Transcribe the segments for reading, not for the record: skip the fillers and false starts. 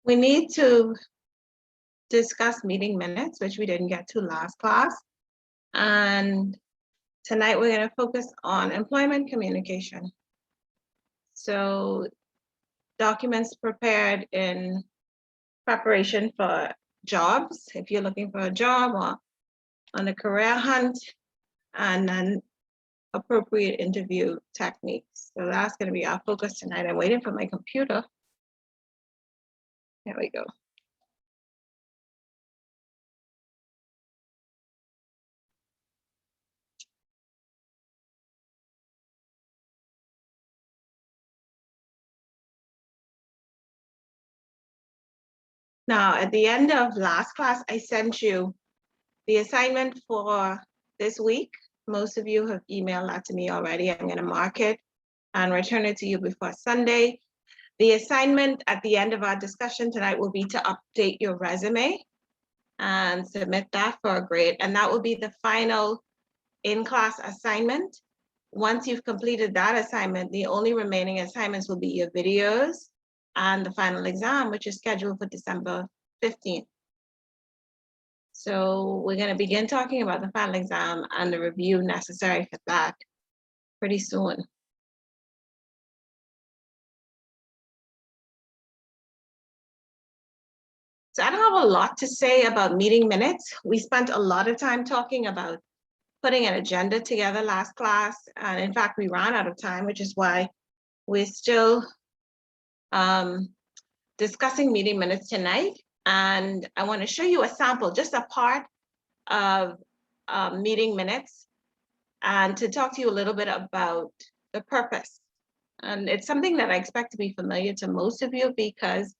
We need to discuss meeting minutes, which we didn't get to last class. And tonight we're going to focus on employment communication. So documents prepared in preparation for jobs, if you're looking for a job or on a career hunt, and then appropriate interview techniques. So that's going to be our focus tonight. I'm waiting for my computer. There we go. Now, at the end of last class, I sent you the assignment for this week. Most of you have emailed that to me already. I'm going to mark it and return it to you before Sunday. The assignment at the end of our discussion tonight will be to update your resume and submit that for a grade. And that will be the final in-class assignment. Once you've completed that assignment, the only remaining assignments will be your videos and the final exam, which is scheduled for December 15th. So we're going to begin talking about the final exam and the review necessary for that pretty soon. So I don't have a lot to say about meeting minutes. We spent a lot of time talking about putting an agenda together last class. And in fact, we ran out of time, which is why we're still discussing meeting minutes tonight. And I want to show you a sample, just a part of meeting minutes, and to talk to you a little bit about the purpose. And it's something that I expect to be familiar to most of you because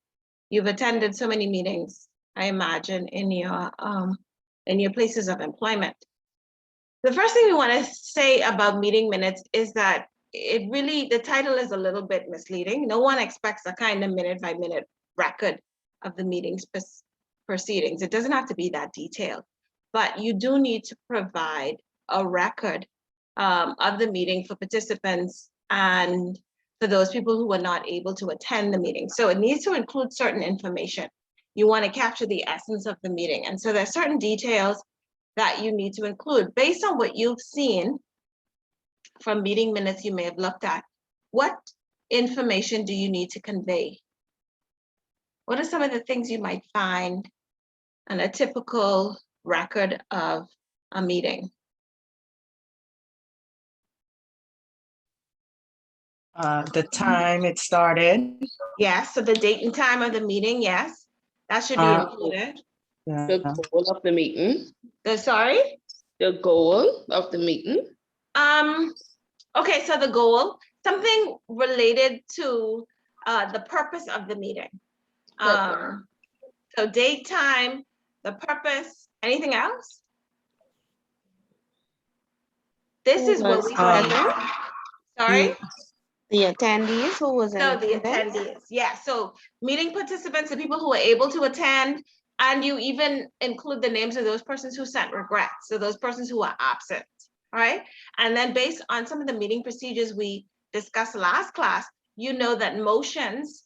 you've attended so many meetings, I imagine, in your places of employment. The first thing we want to say about meeting minutes is that it really, the title is a little bit misleading. No one expects a kind of minute-by-minute record of the meeting's proceedings. It doesn't have to be that detailed, but you do need to provide a record of the meeting for participants and for those people who were not able to attend the meeting. So it needs to include certain information. You want to capture the essence of the meeting. And so there's certain details that you need to include based on what you've seen from meeting minutes you may have looked at. What information do you need to convey? What are some of the things you might find on a typical record of a meeting? The time it started. Yes, so the date and time of the meeting, yes, that should be included. Yeah. The goal of the meeting. Sorry? The goal of the meeting. Okay, so the goal, something related to the purpose of the meeting. So date, time, the purpose, anything else? This is what we sorry? The attendees, who was in No, the attendance? attendees, yeah. So meeting participants, the people who were able to attend, and you even include the names of those persons who sent regrets, so those persons who are absent, all right? And then based on some of the meeting procedures we discussed last class, you know that motions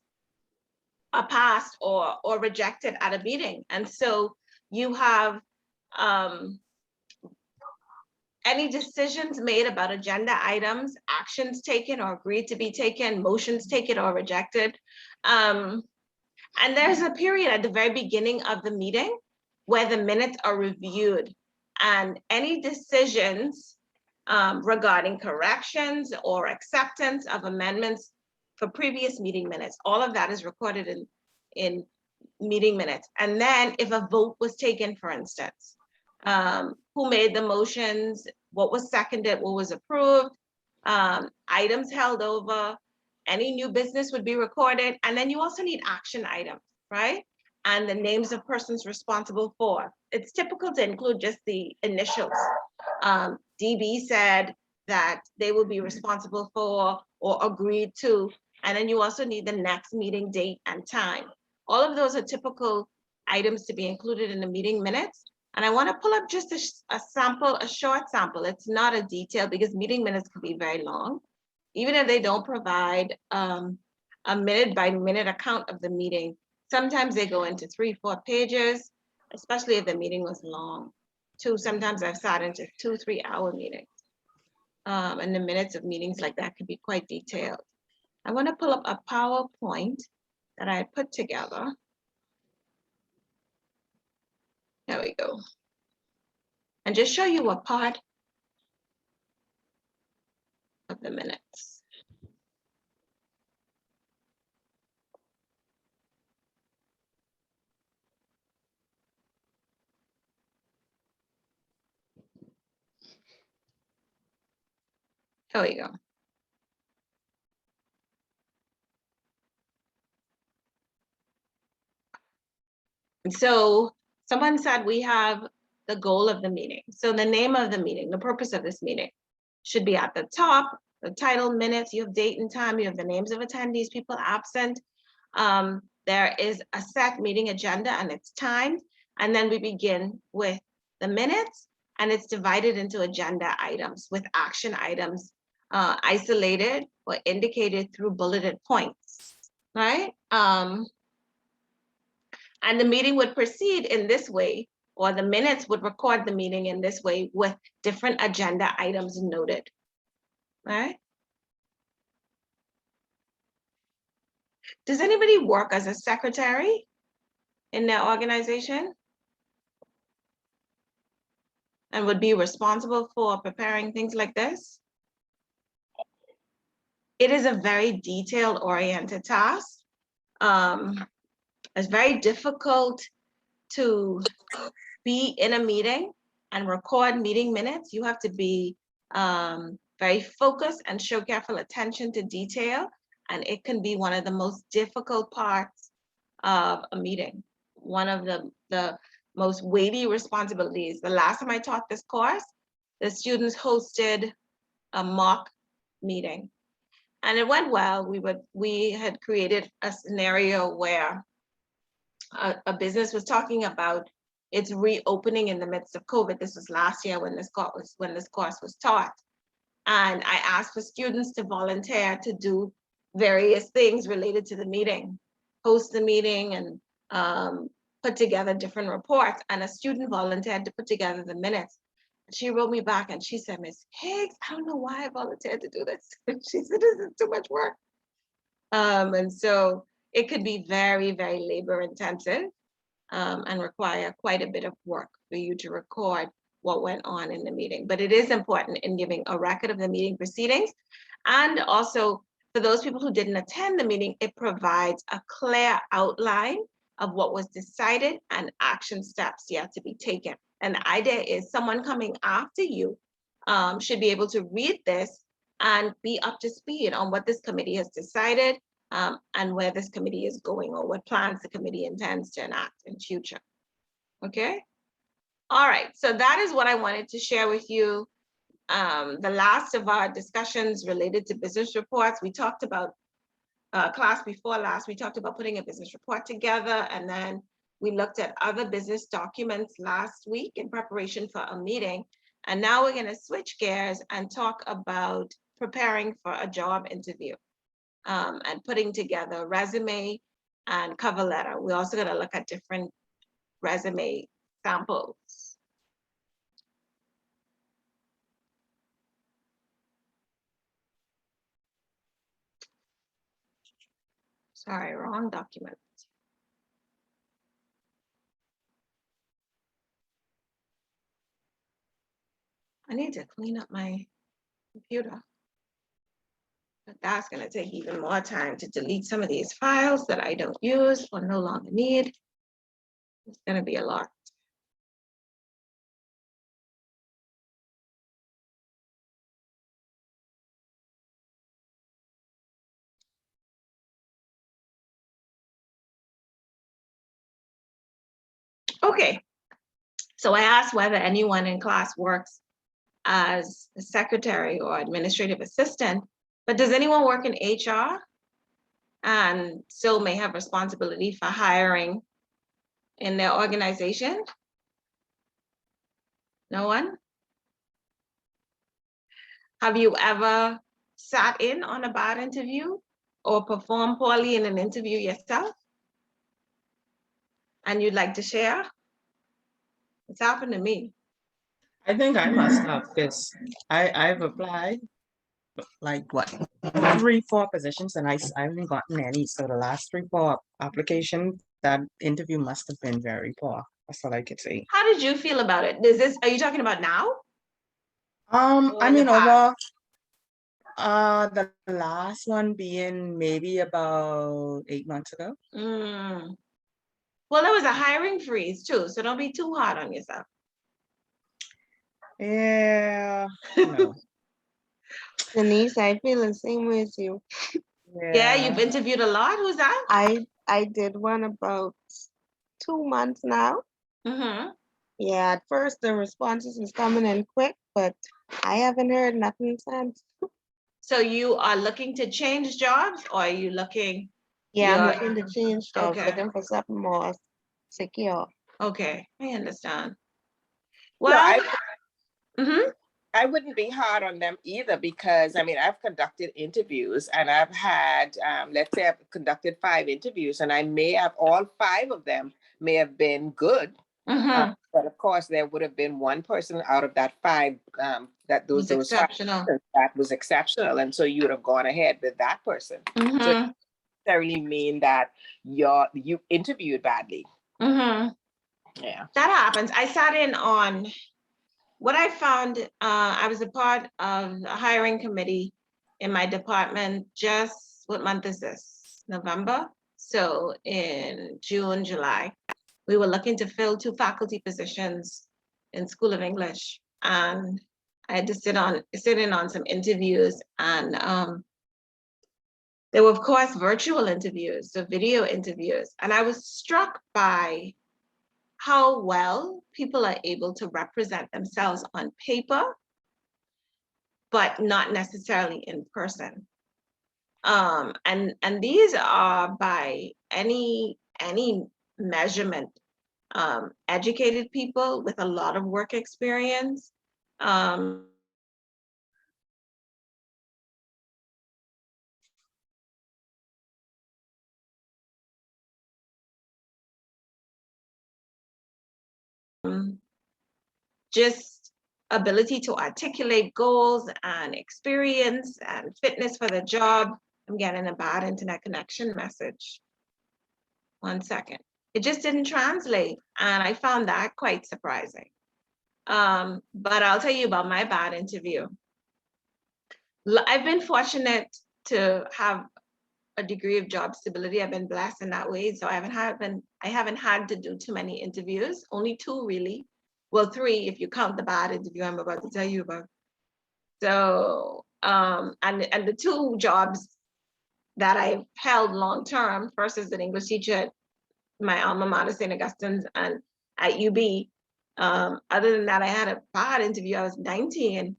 are passed or rejected at a meeting. And so you have any decisions made about agenda items, actions taken or agreed to be taken, motions taken or rejected. And there's a period at the very beginning of the meeting where the minutes are reviewed, and any decisions regarding corrections or acceptance of amendments for previous meeting minutes, all of that is recorded in meeting minutes. And then if a vote was taken, for instance, who made the motions, what was seconded, what was approved, items held over, any new business would be recorded. And then you also need action items, right? And the names of persons responsible for. It's typical to include just the initials. DB said that they will be responsible for or agreed to. And then you also need the next meeting date and time. All of those are typical items to be included in the meeting minutes. And I want to pull up just a sample, a short sample. It's not a detail because meeting minutes can be very long. Even if they don't provide a a minute by minute account of the meeting. Sometimes they go into 3-4 pages, especially if the meeting was long. Sometimes I've sat into 2-3 hour meetings. And the minutes of meetings like that could be quite detailed. I want to pull up a PowerPoint that I put together. There we go. And just show you a part of the minutes. There we go. And so someone said we have the goal of the meeting. So the name of the meeting, the purpose of this meeting should be at the top, the title, minutes, you have date and time, you have the names of attendees, people absent. There is a set meeting agenda and it's timed. And then we begin with the minutes and it's divided into agenda items with action items isolated or indicated through bulleted points, right? And the meeting would proceed in this way, or the minutes would record the meeting in this way with different agenda items noted, right? Does anybody work as a secretary in their organization? And would be responsible for preparing things like this? It is a very detailed oriented task. It's very difficult to be in a meeting and record meeting minutes. You have to be very focused and show careful attention to detail. And it can be one of the most difficult parts of a meeting. One of the most weighty responsibilities. The last time I taught this course, the students hosted a mock meeting and it went well. We had created a scenario where a business was talking about its reopening in the midst of COVID. This was last year when this course was taught. And I asked for students to volunteer to do various things related to the meeting, host the meeting and put together different reports. And a student volunteered to put together the minutes. She wrote me back and she said, Ms. Higgs, I don't know why I volunteered to do this. She said, this is too much work. And so it could be very, very labor intensive and require quite a bit of work for you to record what went on in the meeting. But it is important in giving a record of the meeting proceedings. And also for those people who didn't attend the meeting, it provides a clear outline of what was decided and action steps yet to be taken. And the idea is someone coming after you should be able to read this and be up to speed on what this committee has decided and where this committee is going or what plans the committee intends to enact in future. Okay. All right. So that is what I wanted to share with you. The last of our discussions related to business reports, we talked about class before last, we talked about putting a business report together, and then we looked at other business documents last week in preparation for a meeting. And now we're going to switch gears and talk about preparing for a job interview and putting together a resume and cover letter. We're also going to look at different resume samples. Sorry, wrong document. I need to clean up my computer. But that's going to take even more time to delete some of these files that I don't use or no longer need. It's going to be a lot. Okay, so I asked whether anyone in class works as a secretary or administrative assistant, but does anyone work in HR and still may have responsibility for hiring in their organization? No one? Have you ever sat in on a bad interview or perform poorly in an interview yourself? And you'd like to share? It's happened to me. I think I must have this. I've applied like what, 3, 4 positions, and I haven't gotten any. So the last 3, 4 applications, that interview must have been very poor. That's all I could say. How did you feel about it? Are you talking about now? Or I in the mean, over the last one being maybe about 8 months ago. Mm. Well, there was a hiring freeze too, so don't be too hard on yourself. Yeah, no. Denise, I feel the same way as you. Yeah, you've interviewed a lot. Who's that? I did one about 2 months now. Mm-hmm. Yeah, at first the responses was coming in quick, but I haven't heard nothing since. So you are looking to change jobs, or are you looking? Yeah, I'm You're- looking to change jobs, Okay. looking for something more secure. Okay, I understand. No, Well, mhm. I wouldn't be hard on them either, because I mean, I've conducted interviews and I've had, let's say I've conducted 5 interviews, and I may have all 5 of them may have been good. Mhm. But of course, there would have been one person out of that 5 that Who's those 5 exceptional. that was exceptional, and so you would have gone ahead with that person. So it Mhm. doesn't necessarily mean that you interviewed badly. Mhm. Yeah. That happens. I sat in on what I found. I was a part of a hiring committee in my department. Just what month is this? November. So in June, July, we were looking to fill 2 faculty positions in School of English, and I had to sit in on some interviews, and there were, of course, virtual interviews, so video interviews, and I was struck by how well people are able to represent themselves on paper, but not necessarily in person. And these are by any measurement, educated people with a lot of work experience. Just ability to articulate goals and experience and fitness for the job. I'm getting a bad internet connection message. 1 second. It just didn't translate, and I found that quite surprising. But I'll tell you about my bad interview. I've been fortunate to have a degree of job stability. I've been blessed in that way. So I haven't had to do too many interviews, only 2 really. Well, 3 if you count the bad interview I'm about to tell you about. So, and the 2 jobs that I've held long term, first as an English teacher at my alma mater, St. Augustine's, and at UB. Other than that, I had a bad interview. I was 19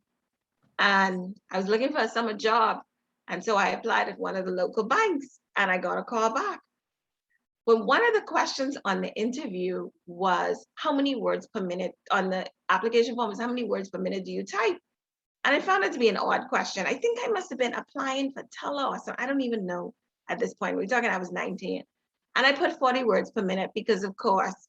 and I was looking for a summer job. And so I applied at one of the local banks and I got a call back. But one of the questions on the interview was how many words per minute on the application form was how many words per minute do you type? And I found it to be an odd question. I think I must have been applying for tele or something. I don't even know at this point. We're talking, I was 19. And I put 40 words per minute because, of course,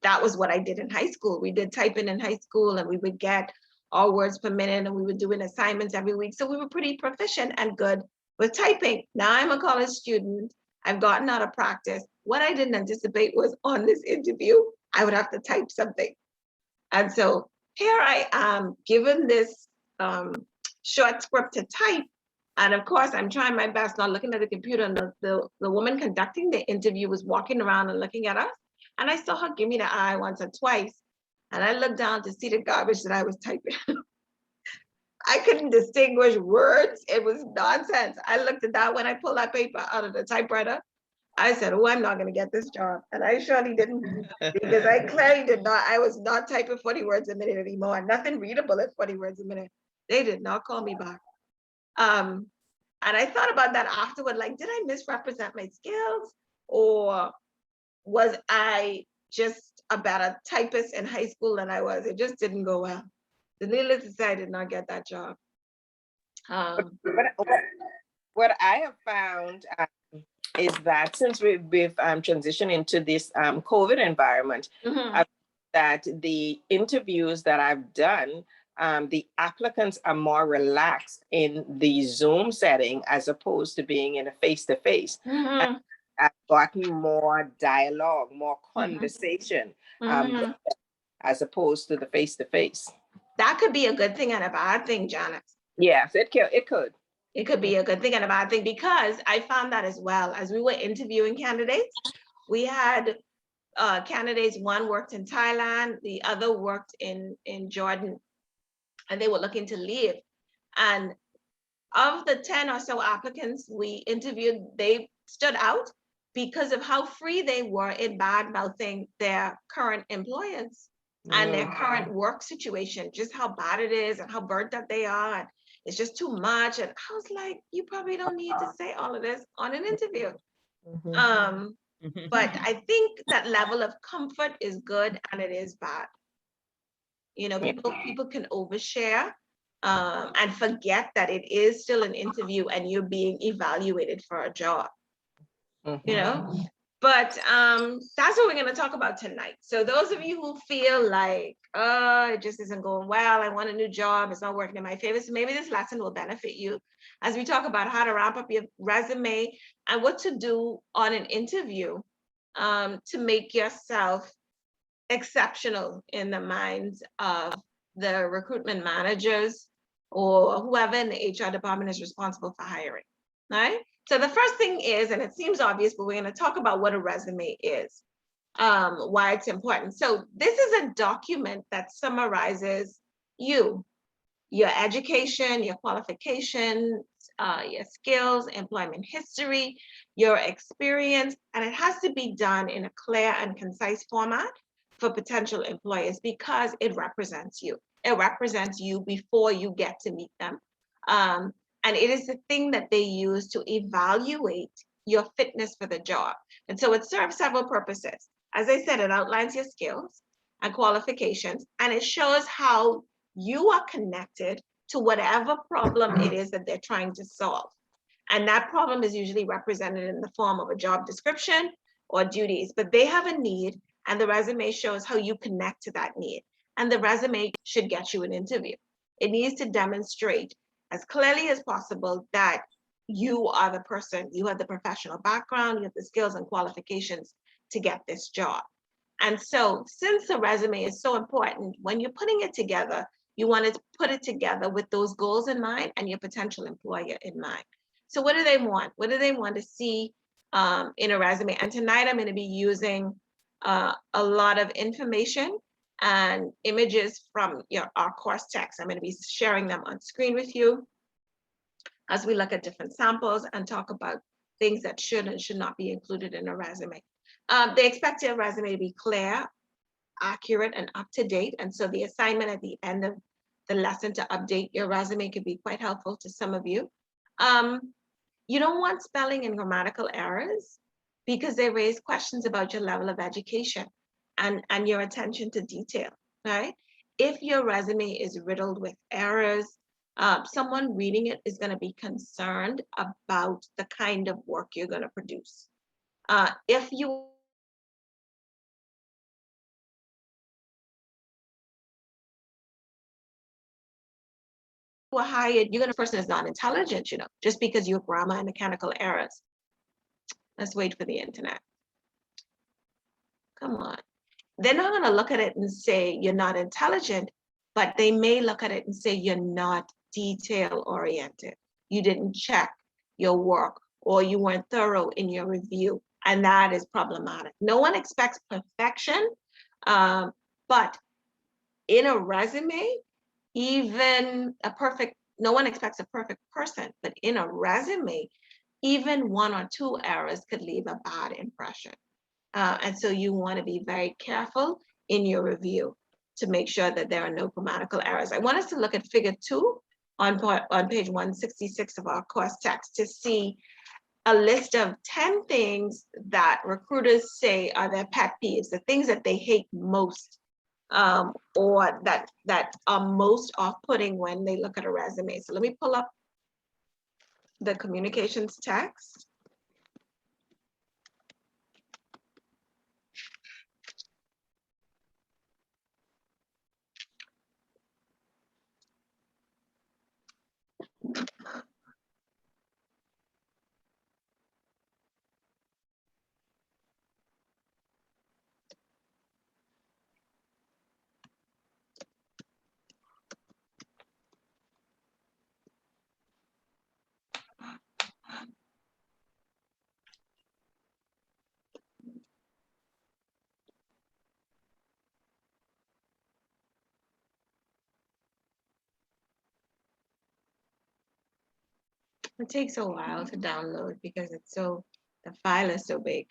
that was what I did in high school. We did typing in high school and we would get all words per minute and we were doing assignments every week. So we were pretty proficient and good with typing. Now I'm a college student. I've gotten out of practice. What I didn't anticipate was on this interview, I would have to type something. And so here I am given this short script to type. And of course, I'm trying my best, not looking at the computer. And the woman conducting the interview was walking around and looking at us. And I saw her give me the eye once or twice. And I looked down to see the garbage that I was typing. I couldn't distinguish words. It was nonsense. I looked at that when I pulled that paper out of the typewriter. I said, oh, I'm not going to get this job. And I surely didn't, because I clearly did not. I was not typing 40 words a minute anymore. Nothing readable at 40 words a minute. They did not call me back. And I thought about that afterward, like, did I misrepresent my skills? Or was I just a better typist in high school than I was? It just didn't go well. The needless to say, I did not get that job. What what I have found is that since we've transitioned into this COVID environment, Mhm. that the interviews that I've done, the applicants are more relaxed in the Zoom setting as opposed to being in a face-to-face. Mhm. I've gotten more dialogue, more Mhm. conversation, Mhm. as opposed to the face-to-face. That could be a good thing and a bad thing, Janet. Yes, it could. It could be a good thing and a bad thing because I found that as well. As we were interviewing candidates, we had candidates, one worked in Thailand, the other worked in Jordan, and they were looking to leave. And of the 10 or so applicants we interviewed, they stood out because of how free they were in bad mouthing their current employers and their current work situation, just how bad it is and how burnt out they are. And it's just too much. And I was like, you probably don't need to say all of this on an interview. Mhm. But I think that level of comfort is good and it is bad. You know, Yeah. people can overshare and forget that it is still an interview and you're being evaluated for a job, you know. But that's what we're going to talk about tonight. So those of you who feel like, it just isn't going well, I want a new job, it's not working in my favor, so maybe this lesson will benefit you as we talk about how to ramp up your resume and what to do on an interview to make yourself exceptional in the minds of the recruitment managers or whoever in the HR department is responsible for hiring, right? So the first thing is, and it seems obvious, but we're going to talk about what a resume is, why it's important. So this is a document that summarizes you, your education, your qualifications, your skills, employment history, your experience, and it has to be done in a clear and concise format for potential employers because it represents you. It represents you before you get to meet them. And it is the thing that they use to evaluate your fitness for the job. And so it serves several purposes. As I said, it outlines your skills and qualifications, and it shows how you are connected to whatever problem it is that they're trying to solve. And that problem is usually represented in the form of a job description or duties, but they have a need and the resume shows how you connect to that need. And the resume should get you an interview. It needs to demonstrate as clearly as possible that you are the person, you have the professional background, you have the skills and qualifications to get this job. And so since the resume is so important, when you're putting it together, you want to put it together with those goals in mind and your potential employer in mind. So what do they want? What do they want to see in a resume? And tonight I'm going to be using a lot of information and images from our course text. I'm going to be sharing them on screen with you as we look at different samples and talk about things that should and should not be included in a resume. They expect your resume to be clear, accurate, and up to date. And so the assignment at the end of the lesson to update your resume could be quite helpful to some of you. You don't want spelling and grammatical errors because they raise questions about your level of education and your attention to detail, right? If your resume is riddled with errors, someone reading it is going to be concerned about the kind of work you're going to produce. If you were hired, you're going to person is not intelligent, you know, just because you have grammar and mechanical errors. Let's wait for the internet. Come on. They're not going to look at it and say you're not intelligent, but they may look at it and say you're not detail oriented. You didn't check your work or you weren't thorough in your review. And that is problematic. No one expects perfection, but in a resume, even no one expects a perfect person, but in a resume, even one or two errors could leave a bad impression. And so you want to be very careful in your review to make sure that there are no grammatical errors. I want us to look at figure 2 on page 166 of our course text to see a list of 10 things that recruiters say are their pet peeves, the things that they hate most, or that are most off-putting when they look at a resume. So let me pull up the communications text. It takes a while to download because the file is so big.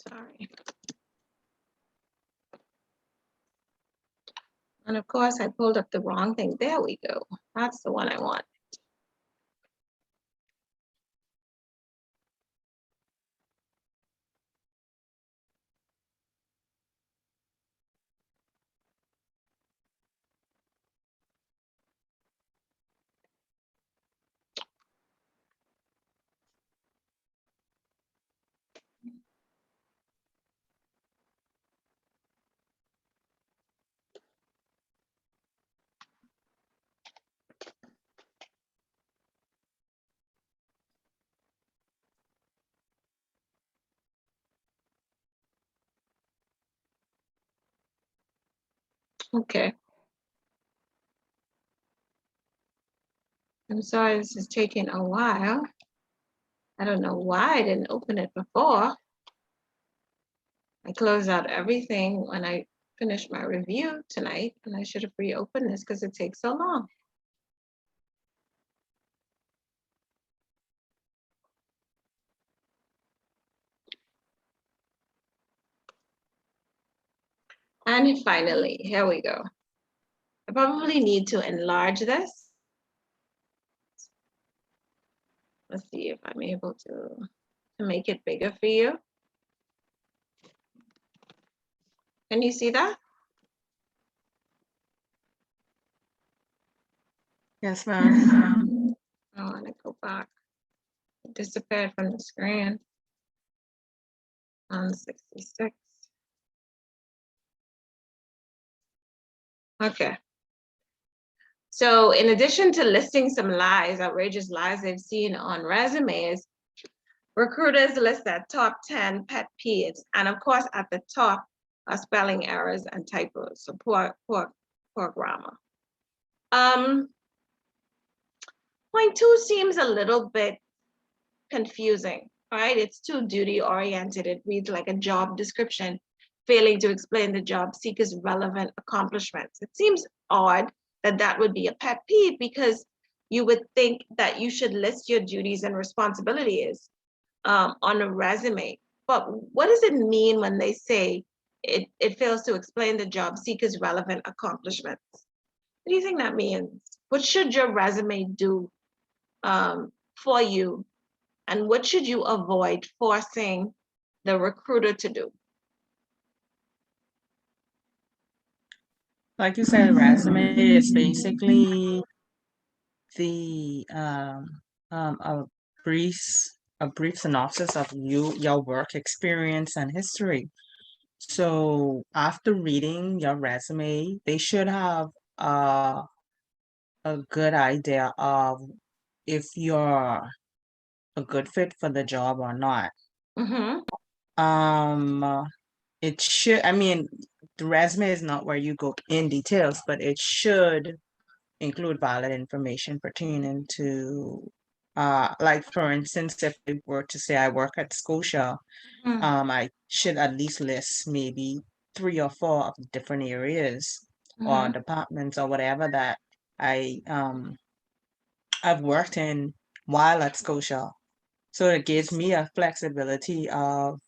Sorry. And of course, I pulled up the wrong thing. There we go. That's the one I want. Okay. I'm sorry this is taking a while. I don't know why I didn't open it before. I closed out everything when I finished my review tonight, and I should have reopened this because it takes so long. And finally, here we go. I probably need to enlarge this. Let's see if I'm able to make it bigger for you. Can you see that? Yes, ma'am. I want to go back. It disappeared from the screen on 66. Okay. So in addition to listing some lies, outrageous lies they've seen on resumes, recruiters list their top 10 pet peeves. And of course, at the top are spelling errors and typos, so poor grammar. Point 2 seems a little bit confusing, right? It's too duty oriented. It reads like a job description, failing to explain the job seeker's relevant accomplishments. It seems odd that that would be a pet peeve because you would think that you should list your duties and responsibilities on a resume. But what does it mean when they say it fails to explain the job seeker's relevant accomplishments? What do you think that means? What should your resume do for you? And what should you avoid forcing the recruiter to do? Like you said, resume is basically the a brief synopsis of your work experience and history. So after reading your resume, they should have a good idea of if you're a good fit for the job or not. Mm-hmm. It should, I mean, the resume is not where you go in details, but it should include valid information pertaining to like for instance, if I were to say I work at Scotia, Mhm, I should at least list maybe 3 or 4 of the different areas or mhm. departments or whatever that I've worked in while at Scotia. So it gives me a flexibility of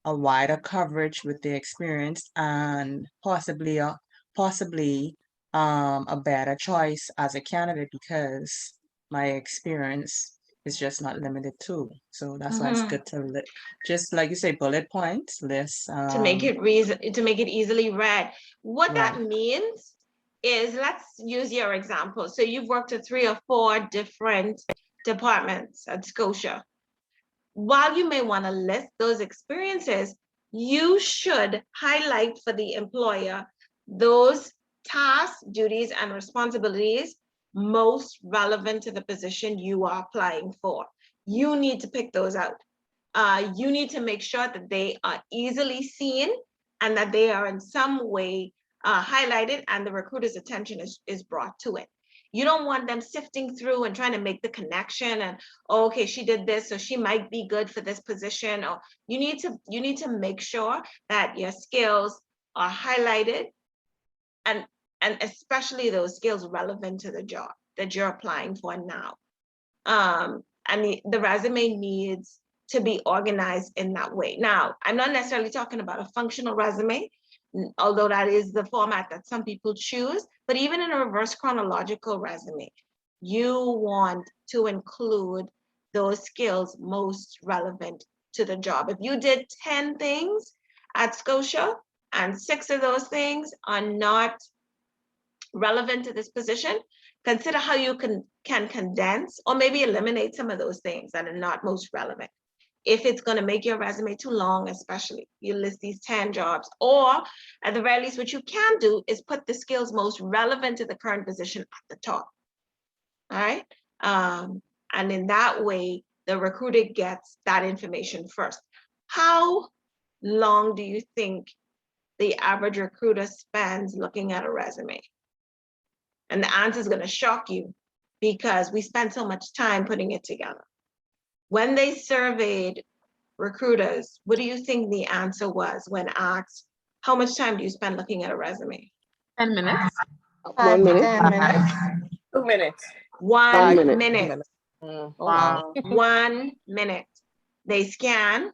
a wider coverage with the experience and possibly a better choice as a candidate because my experience is just not limited to. So that's why it's Mhm. good to just like you say, bullet points, list To make it to make it easily read. What right. that means is, let's use your example. So you've worked at 3 or 4 different departments at Scotia. While you may want to list those experiences, you should highlight for the employer those tasks, duties, and responsibilities most relevant to the position you are applying for. You need to pick those out. You need to make sure that they are easily seen and that they are in some way highlighted and the recruiter's attention is brought to it. You don't want them sifting through and trying to make the connection and, oh, okay, she did this, so she might be good for this position. Or you need to make sure that your skills are highlighted and especially those skills relevant to the job that you're applying for now. And the resume needs to be organized in that way. Now, I'm not necessarily talking about a functional resume, although that is the format that some people choose, but even in a reverse chronological resume, you want to include those skills most relevant to the job. If you did 10 things at Scotia and 6 of those things are not relevant to this position, consider how you can condense or maybe eliminate some of those things that are not most relevant. If it's going to make your resume too long, especially you list these 10 jobs, or at the very least, what you can do is put the skills most relevant to the current position at the top. All right. And in that way, the recruiter gets that information first. How long do you think the average recruiter spends looking at a resume? And the answer is going to shock you because we spend so much time putting it together. When they surveyed recruiters, what do you think the answer was when asked, how much time do you spend looking at a resume? 10 minutes. 5 1 to minute. 10 minutes. 2 minutes. 1 5 minute. minutes. Oh, Wow. 1 minute. They scan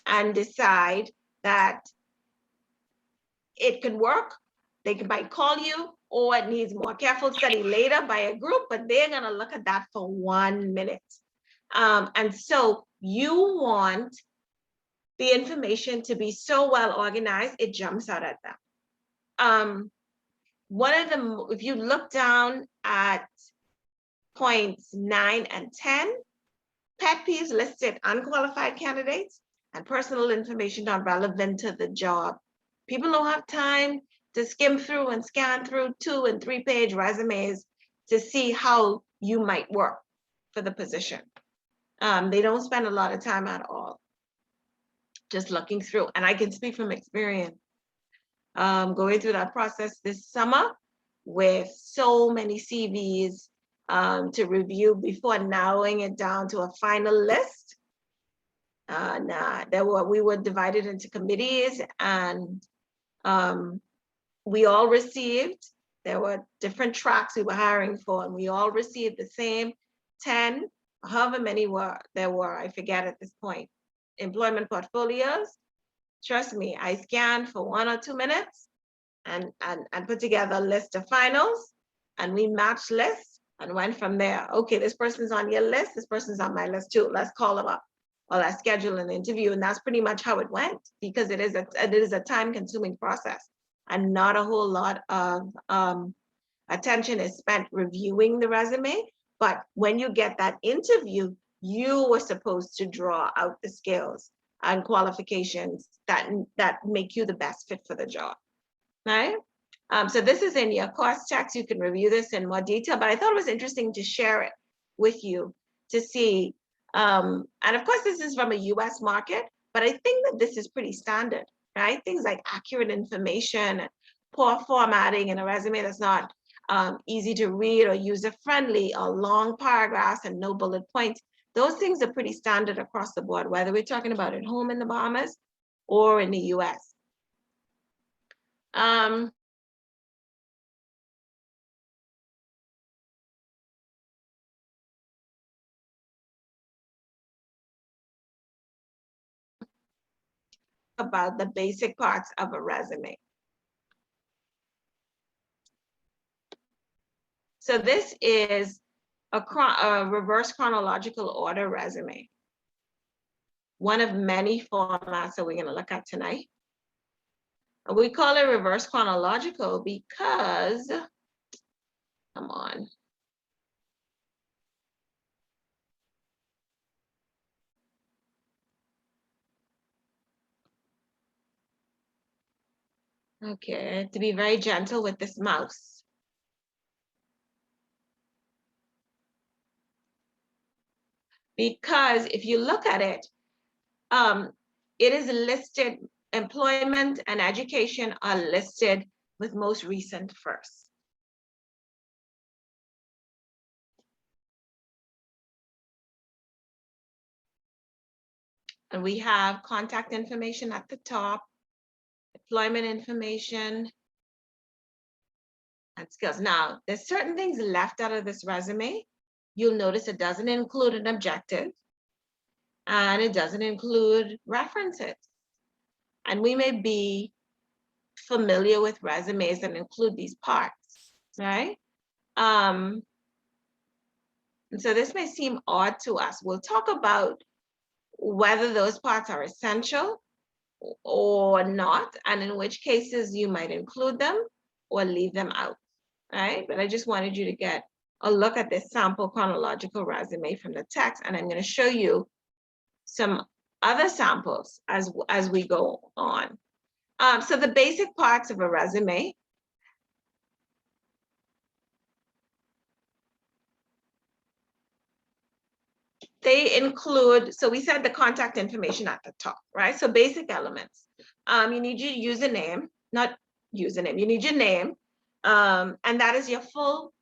and decide that it could work. They might call you, or it needs more careful study later by a group, but they're going to look at that for 1 minute. And so you want the information to be so well organized, it jumps out at them. One of them, if you look down at points 9 and 10, pet peeves listed unqualified candidates and personal information not relevant to the job. People don't have time to skim through and scan through 2 and 3 page resumes to see how you might work for the position. They don't spend a lot of time at all just looking through. And I can speak from experience. Going through that process this summer with so many CVs to review before narrowing it down to a final list. We were divided into committees and we all received, there were different tracks we were hiring for, and we all received the same 10, however many there were, I forget at this point, employment portfolios. Trust me, I scanned for 1 or 2 minutes and put together a list of finals, and we matched lists and went from there. Okay, this person's on your list, this person's on my list too. Let's call them up or let's schedule an interview. And that's pretty much how it went, because it is a time-consuming process and not a whole lot of attention is spent reviewing the resume. But when you get that interview, you were supposed to draw out the skills and qualifications that make you the best fit for the job, right? So this is in your course checks. You can review this in more detail, but I thought it was interesting to share it with you to see. And of course, this is from a US market, but I think that this is pretty standard, right? Things like accurate information, poor formatting in a resume that's not easy to read or user-friendly, or long paragraphs and no bullet points. Those things are pretty standard across the board, whether we're talking about at home in the Bahamas or in the US. About the basic parts of a resume. So this is a reverse chronological order resume. One of many formats that we're going to look at tonight. And we call it reverse chronological because, come on. Okay, I have to be very gentle with this mouse. Because if you look at it, it is listed, employment and education are listed with most recent first. And we have contact information at the top, employment information, and skills. Now, there's certain things left out of this resume. You'll notice it doesn't include an objective, and it doesn't include references. And we may be familiar with resumes that include these parts, right? And so this may seem odd to us. We'll talk about whether those parts are essential or not, and in which cases you might include them or leave them out, right? But I just wanted you to get a look at this sample chronological resume from the text, and I'm going to show you some other samples as we go on. So the basic parts of a resume. They include, so we said the contact information at the top, right? So basic elements. You need your username, not username, you need your name. And that is your full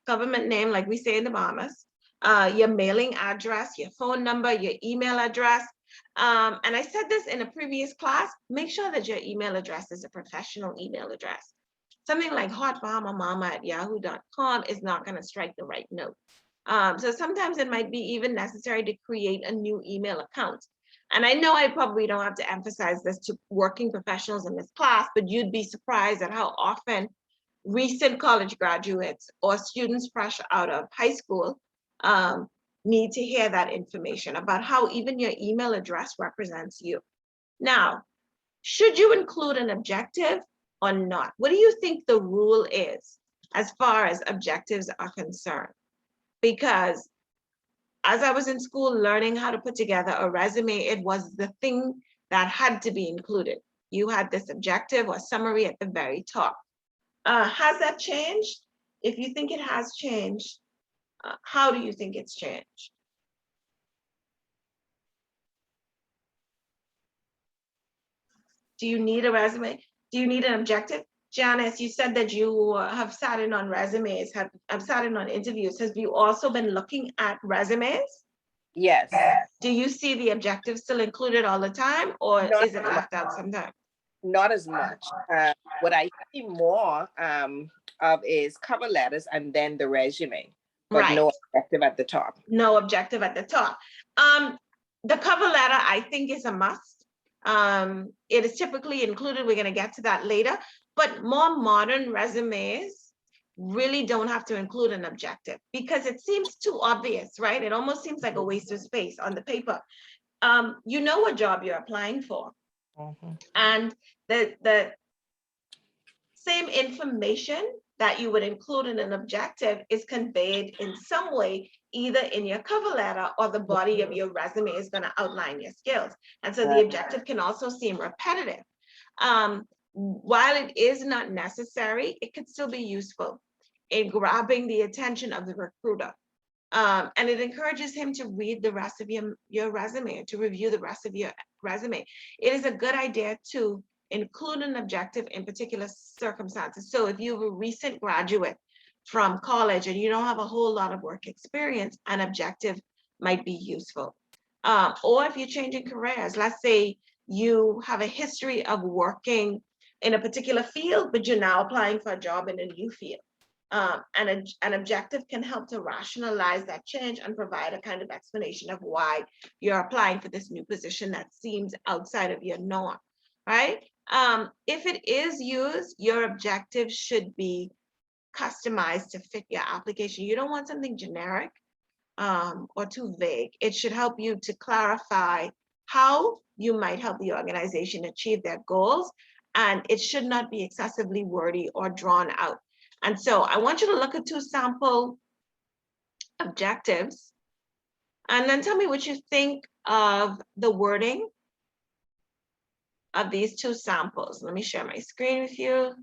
government name, like we say in the Bahamas, your mailing address, your phone number, your email address. And I said this in a previous class, make sure that your email address is a professional email address. Something like hotbahamamama@yahoo.com is not going to strike the right note. So sometimes it might be even necessary to create a new email account. And I know I probably don't have to emphasize this to working professionals in this class, but you'd be surprised at how often recent college graduates or students fresh out of high school need to hear that information about how even your email address represents you. Now, should you include an objective or not? What do you think the rule is as far as objectives are concerned? Because as I was in school learning how to put together a resume, it was the thing that had to be included. You had this objective or summary at the very top. Has that changed? If you think it has changed, how do you think it's changed? Do you need a resume? Do you need an objective? Janice, you said that you have sat in on resumes, have sat in on interviews. Have you also been looking at resumes? Yes. Do you see the objective still included all the time, or Not is it left out sometimes? Not as much. What I see more of is cover letters and then the resume, but Right. no objective at the top. No objective at the top. The cover letter, I think, is a must. It is typically included. We're going to get to that later. But more modern resumes really don't have to include an objective because it seems too obvious, right? It almost seems like a waste of space on the paper. You know what job you're applying for. Mhm. And the same information that you would include in an objective is conveyed in some way, either in your cover letter or the body of your resume is going to outline your skills. And so the objective can also seem repetitive. While it is not necessary, it could still be useful in grabbing the attention of the recruiter. And it encourages him to read the rest of your resume, to review the rest of your resume. It is a good idea to include an objective in particular circumstances. So if you're a recent graduate from college and you don't have a whole lot of work experience, an objective might be useful. Or if you're changing careers, let's say you have a history of working in a particular field, but you're now applying for a job in a new field. And an objective can help to rationalize that change and provide a kind of explanation of why you're applying for this new position that seems outside of your norm, right? If it is used, your objective should be customized to fit your application. You don't want something generic or too vague. It should help you to clarify how you might help the organization achieve their goals, and it should not be excessively wordy or drawn out. And so I want you to look at 2 sample objectives and then tell me what you think of the wording of these 2 samples. Let me share my screen with you.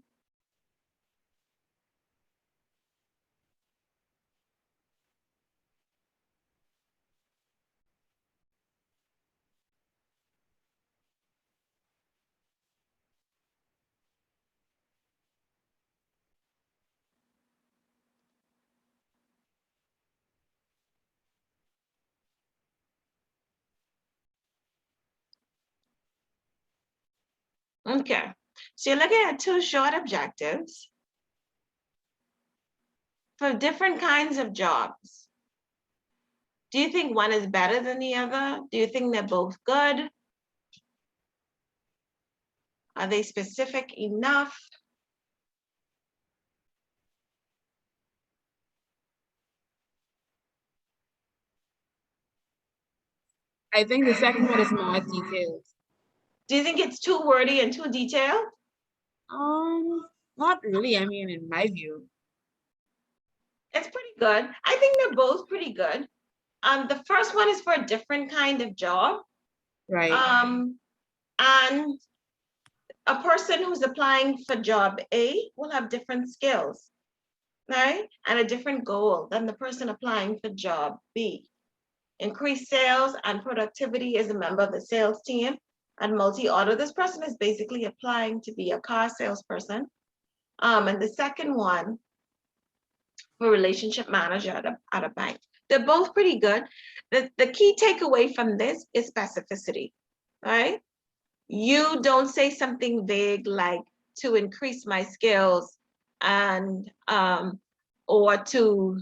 Okay, so you're looking at 2 short objectives for different kinds of jobs. Do you think one is better than the other? Do you think they're both good? Are they specific enough? I think the second one is more detailed. Do you think it's too wordy and too detailed? Not really. I mean, in my view. It's pretty good. I think they're both pretty good. The first one is for a different kind of job. Right. And a person who's applying for job A will have different skills, right? And a different goal than the person applying for job B. Increased sales and productivity is a member of the sales team and multi-order. This person is basically applying to be a car salesperson. And the second one for relationship manager at a bank. They're both pretty good. The key takeaway from this is specificity, right? You don't say something vague like to increase my skills and or to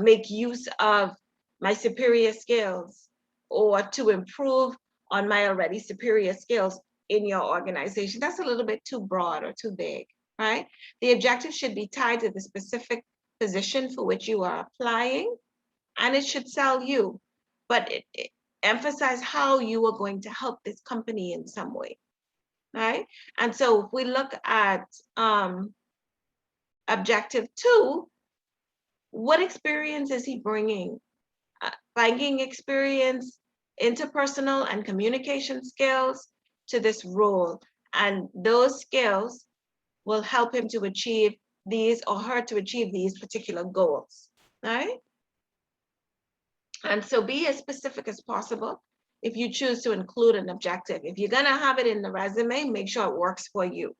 make use of my superior skills or to improve on my already superior skills in your organization. That's a little bit too broad or too vague, right? The objective should be tied to the specific position for which you are applying, and it should sell you, but it emphasize how you are going to help this company in some way, right? And so if we look at objective 2, what experience is he bringing? Banking experience, interpersonal and communication skills to this role. And those skills will help him to achieve these or her to achieve these particular goals, right? And so be as specific as possible if you choose to include an objective. If you're gonna have it in the resume, make sure it works for you.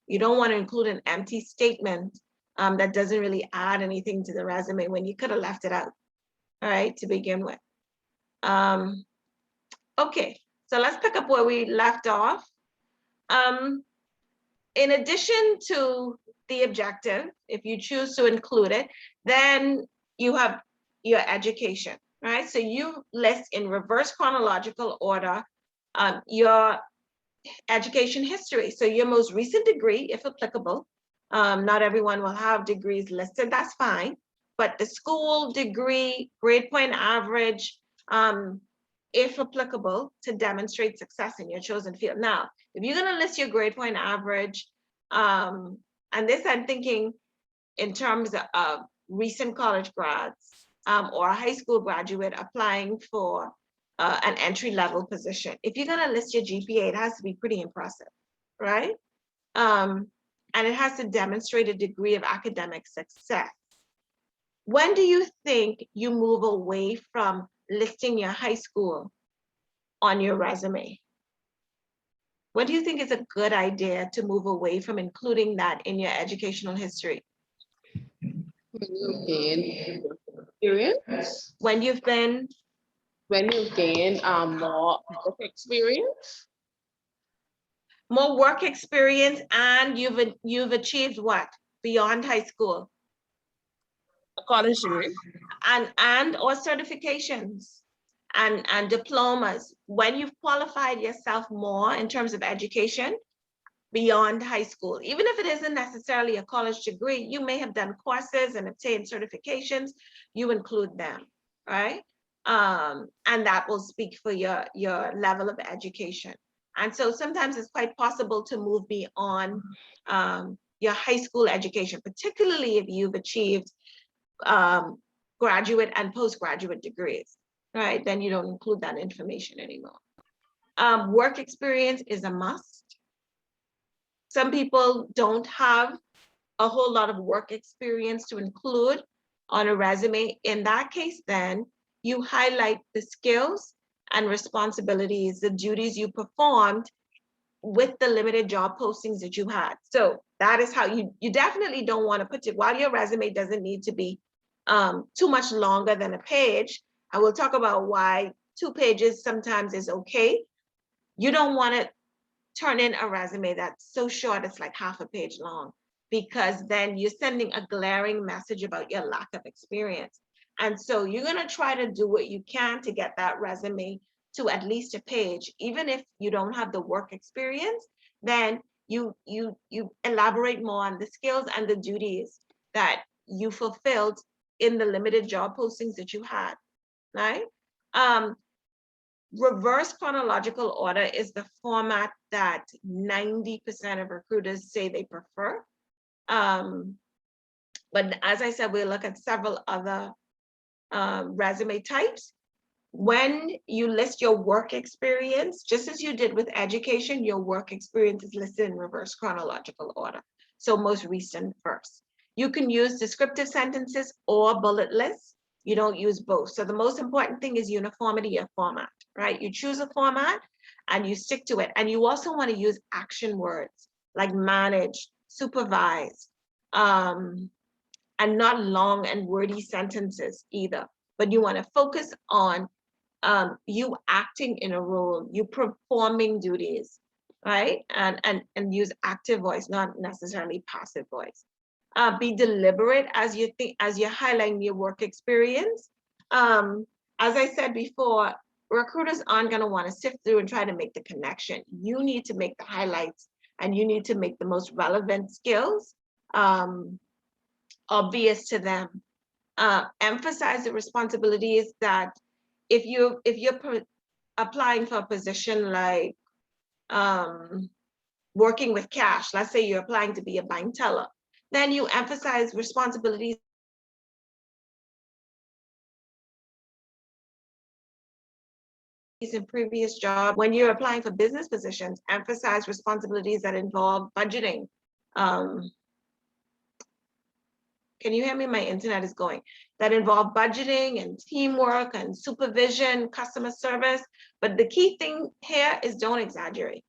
You don't want to include an empty statement that doesn't really add anything to the resume when you could have left it out, all right, to begin with. Okay, so let's pick up where we left off. In addition to the objective, if you choose to include it, then you have your education, right? So you list in reverse chronological order your education history. So your most recent degree, if applicable. Not everyone will have degrees listed, that's fine. But the school degree, grade point average, if applicable, to demonstrate success in your chosen field. Now, if you're gonna list your grade point average, and this I'm thinking in terms of recent college grads or a high school graduate applying for an entry-level position. If you're gonna list your GPA, it has to be pretty impressive, right? And it has to demonstrate a degree of academic success. When do you think you move away from listing your high school on your resume? What do you think is a good idea to move away from including that in your educational history? You've gained experience. When you've been, When you've gained more work experience. more work experience, and you've achieved what? Beyond high school, A college degree. and or certifications and diplomas. When you've qualified yourself more in terms of education beyond high school, even if it isn't necessarily a college degree, you may have done courses and obtained certifications, you include them, right? And that will speak for your level of education. And so sometimes it's quite possible to move beyond your high school education, particularly if you've achieved graduate and postgraduate degrees, right? Then you don't include that information anymore. Work experience is a must. Some people don't have a whole lot of work experience to include on a resume. In that case, then you highlight the skills and responsibilities, the duties you performed with the limited job postings that you had. So that is how you definitely don't want to put it, while your resume doesn't need to be too much longer than a page. I will talk about why 2 pages sometimes is okay. You don't want to turn in a resume that's so short it's like half a page long, because then you're sending a glaring message about your lack of experience. And so you're going to try to do what you can to get that resume to at least a page. Even if you don't have the work experience, then you elaborate more on the skills and the duties that you fulfilled in the limited job postings that you had, right? Reverse chronological order is the format that 90% of recruiters say they prefer. But as I said, we'll look at several other resume types. When you list your work experience, just as you did with education, your work experience is listed in reverse chronological order. So most recent first. You can use descriptive sentences or bullet lists. You don't use both. So the most important thing is uniformity of format, right? You choose a format and you stick to it. And you also want to use action words like manage, supervise, and not long and wordy sentences either. But you want to focus on you acting in a role, you performing duties, right? And use active voice, not necessarily passive voice. Be deliberate as you think, as you're highlighting your work experience. As I said before, recruiters aren't going to want to sift through and try to make the connection. You need to make the highlights, and you need to make the most relevant skills obvious to them. Emphasize the responsibilities that if you're applying for a position like working with cash, let's say you're applying to be a bank teller, then you emphasize responsibilities in previous job. When you're applying for business positions, emphasize responsibilities that involve budgeting. Can you hear me? My internet is going. That involve budgeting and teamwork and supervision, customer service. But the key thing here is don't exaggerate.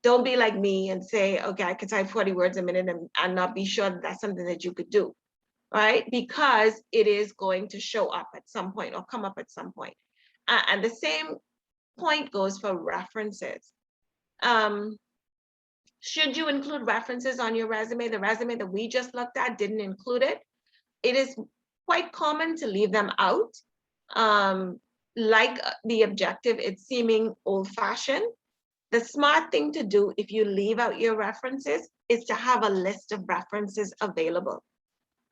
Don't be like me and say, okay, I can type 40 words a minute and not be sure that that's something that you could do, right? Because it is going to show up at some point or come up at some point. And the same point goes for references. Should you include references on your resume? The resume that we just looked at didn't include it. It is quite common to leave them out. Like the objective, it's seeming old-fashioned. The smart thing to do if you leave out your references is to have a list of references available.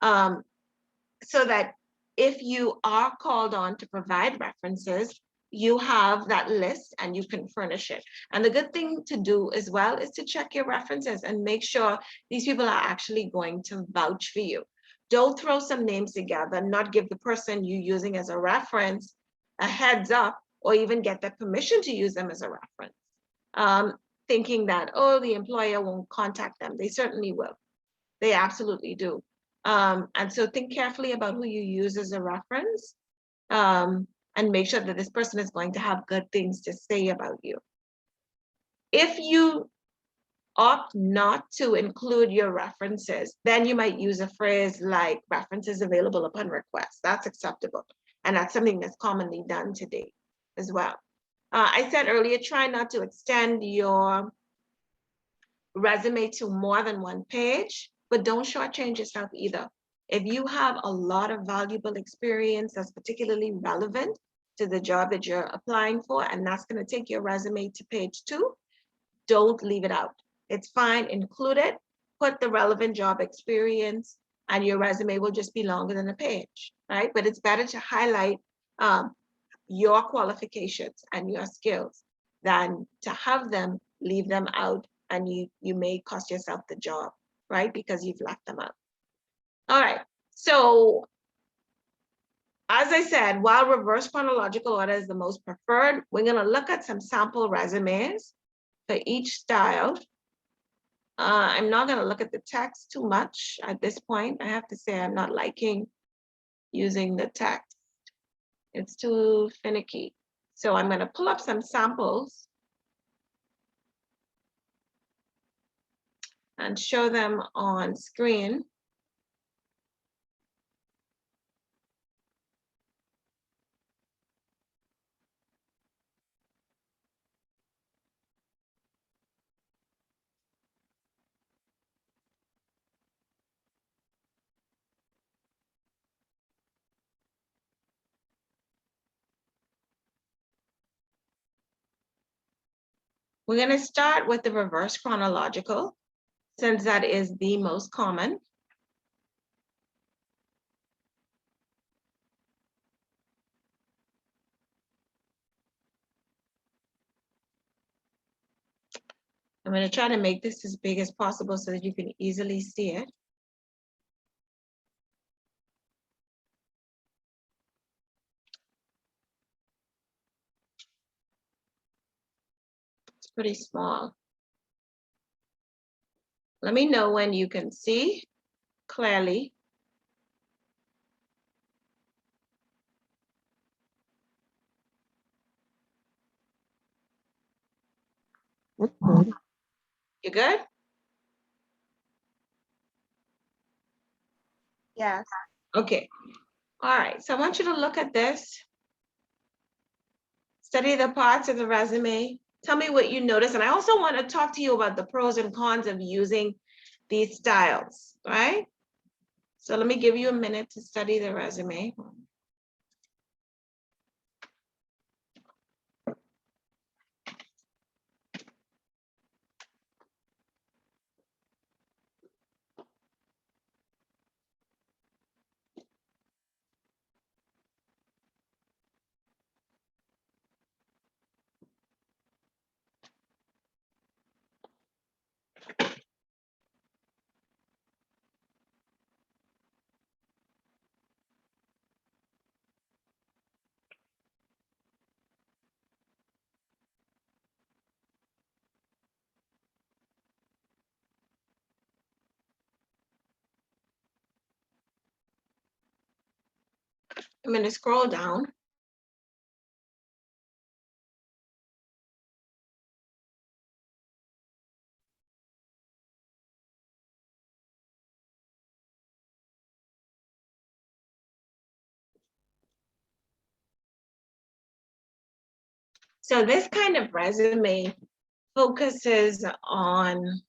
So that if you are called on to provide references, you have that list and you can furnish it. And the good thing to do as well is to check your references and make sure these people are actually going to vouch for you. Don't throw some names together, not give the person you're using as a reference a heads up, or even get the permission to use them as a reference. Thinking that, oh, the employer won't contact them. They certainly will. They absolutely do. And so think carefully about who you use as a reference, and make sure that this person is going to have good things to say about you. If you opt not to include your references, then you might use a phrase like references available upon request. That's acceptable. And that's something that's commonly done today as well. I said earlier, try not to extend your resume to more than one page, but don't shortchange yourself either. If you have a lot of valuable experience that's particularly relevant to the job that you're applying for, and that's going to take your resume to page 2, don't leave it out. It's fine, include it, put the relevant job experience, and your resume will just be longer than a page, right? But it's better to highlight your qualifications and your skills than to have them leave them out, and you may cost yourself the job, right? Because you've left them out. All right, so as I said, while reverse chronological order is the most preferred, we're gonna look at some sample resumes for each style. I'm not gonna look at the text too much at this point. I have to say I'm not liking using the text. It's too finicky. So I'm gonna pull up some samples and show them on screen. We're gonna start with the reverse chronological, since that is the most common. I'm going to try to make this as big as possible so that you can easily see it. It's pretty small. Let me know when you can see clearly. You good? Yes. Okay. All right. So I want you to look at this. Study the parts of the resume. Tell me what you notice. And I also want to talk to you about the pros and cons of using these styles, right? So let me give you a minute to study the resume. I'm going to scroll down. So this kind of resume focuses on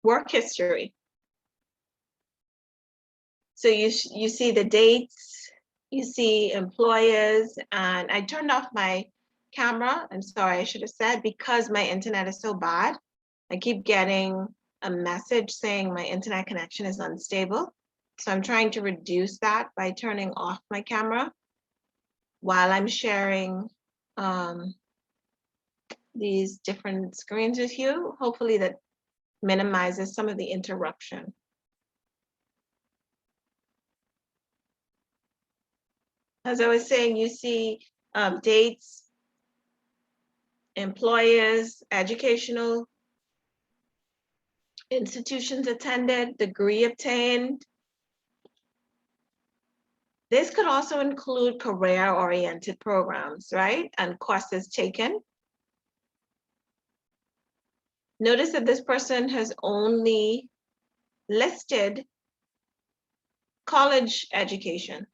work history. So you see the dates, you see employers, and I turned off my camera. I'm sorry, I should have said, because my internet is so bad. I keep getting a message saying my internet connection is unstable. So I'm trying to reduce that by turning off my camera while I'm sharing these different screens with you. Hopefully that minimizes some of the interruption. As I was saying, you see dates, employers, educational institutions attended, degree obtained. This could also include career-oriented programs, right? And courses taken. Notice that this person has only listed college education.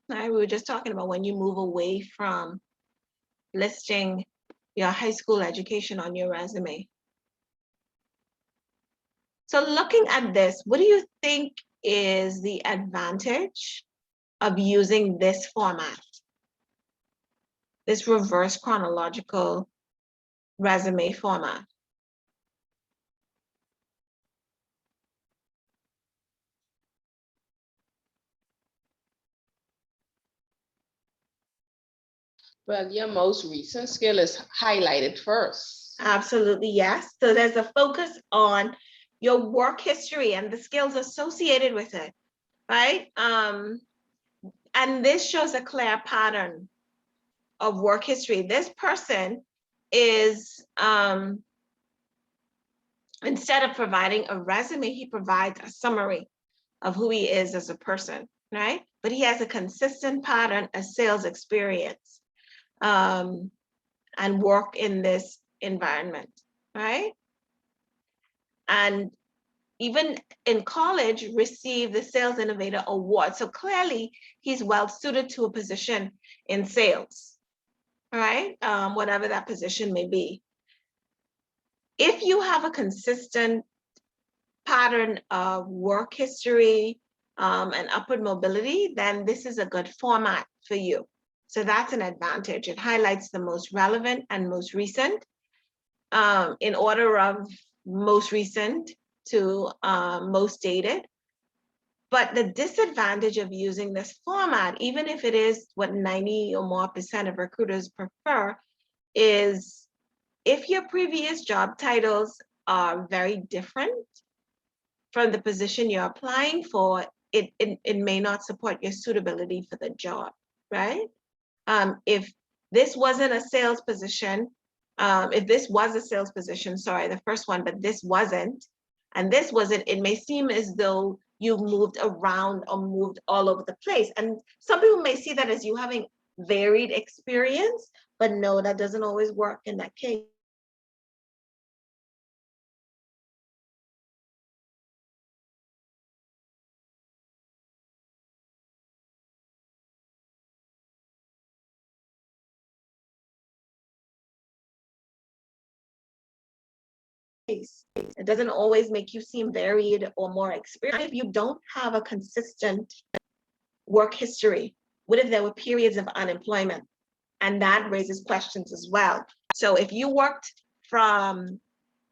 Right? We were just talking about when you move away from listing your high school education on your resume. So looking at this, what do you think is the advantage of using this format? This reverse chronological resume format. Well, your most recent skill is highlighted first. Absolutely, yes. So there's a focus on your work history and the skills associated with it, right? And this shows a clear pattern of work history. This person is, instead of providing a resume, he provides a summary of who he is as a person, right? But he has a consistent pattern of sales experience and work in this environment, right? And even in college, received the Sales Innovator Award. So clearly, he's well suited to a position in sales, right? Whatever that position may be. If you have a consistent pattern of work history and upward mobility, then this is a good format for you. So that's an advantage. It highlights the most relevant and most recent in order of most recent to most dated. But the disadvantage of using this format, even if it is what 90 or more % of recruiters prefer, is if your previous job titles are very different from the position you're applying for, it may not support your suitability for the job, right? If this wasn't a sales position, if this was a sales position, sorry, the first one, but this wasn't, and this wasn't, it may seem as though you moved around or moved all over the place. And some people may see that as you having varied experience, but no, that doesn't always work in that case. It doesn't always make you seem varied or more experienced if you don't have a consistent work history. What if there were periods of unemployment? And that raises questions as well. So if you worked from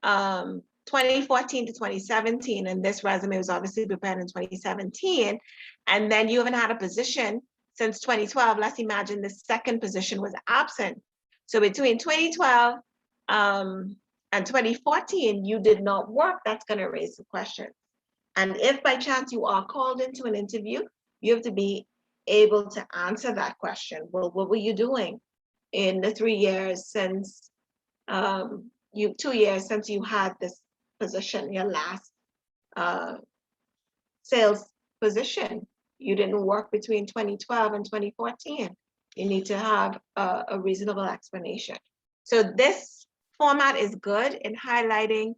2014 to 2017, and this resume was obviously prepared in 2017, and then you haven't had a position since 2012, let's imagine the second position was absent. So between 2012 and 2014, you did not work, that's going to raise the question. And if by chance you are called into an interview, you have to be able to answer that question. Well, what were you doing in the 3 years since 2 years since you had this position, your last sales position? You didn't work between 2012 and 2014. You need to have a reasonable explanation. So this format is good in highlighting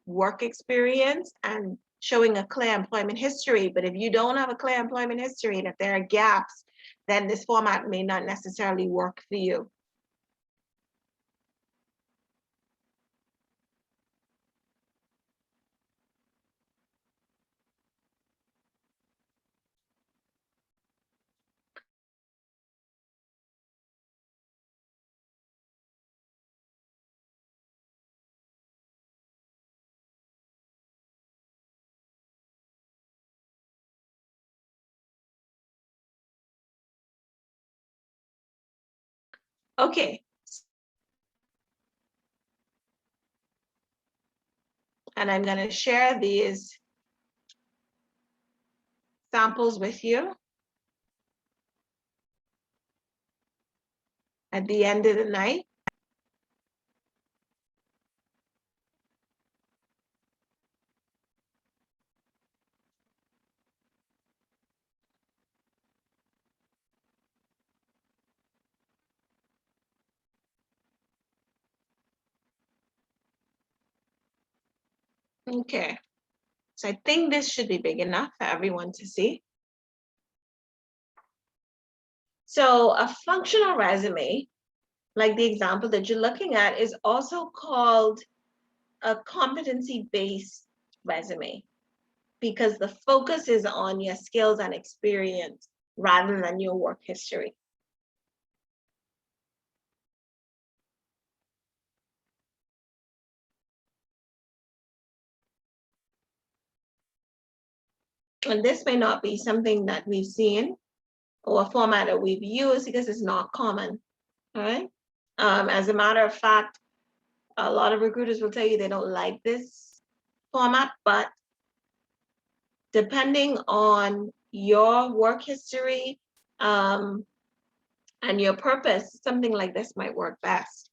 work experience and showing a clear employment history. But if you don't have a clear employment history and if there are gaps, then this format may not necessarily work for you. Okay. And I'm going to share these samples with you at the end of the night. Okay. So I think this should be big enough for everyone to see. So a functional resume, like the example that you're looking at, is also called a competency-based resume because the focus is on your skills and experience rather than your work history. And this may not be something that we've seen or a format that we've used because it's not common, all right? As a matter of fact, a lot of recruiters will tell you they don't like this format, but depending on your work history and your purpose, something like this might work best.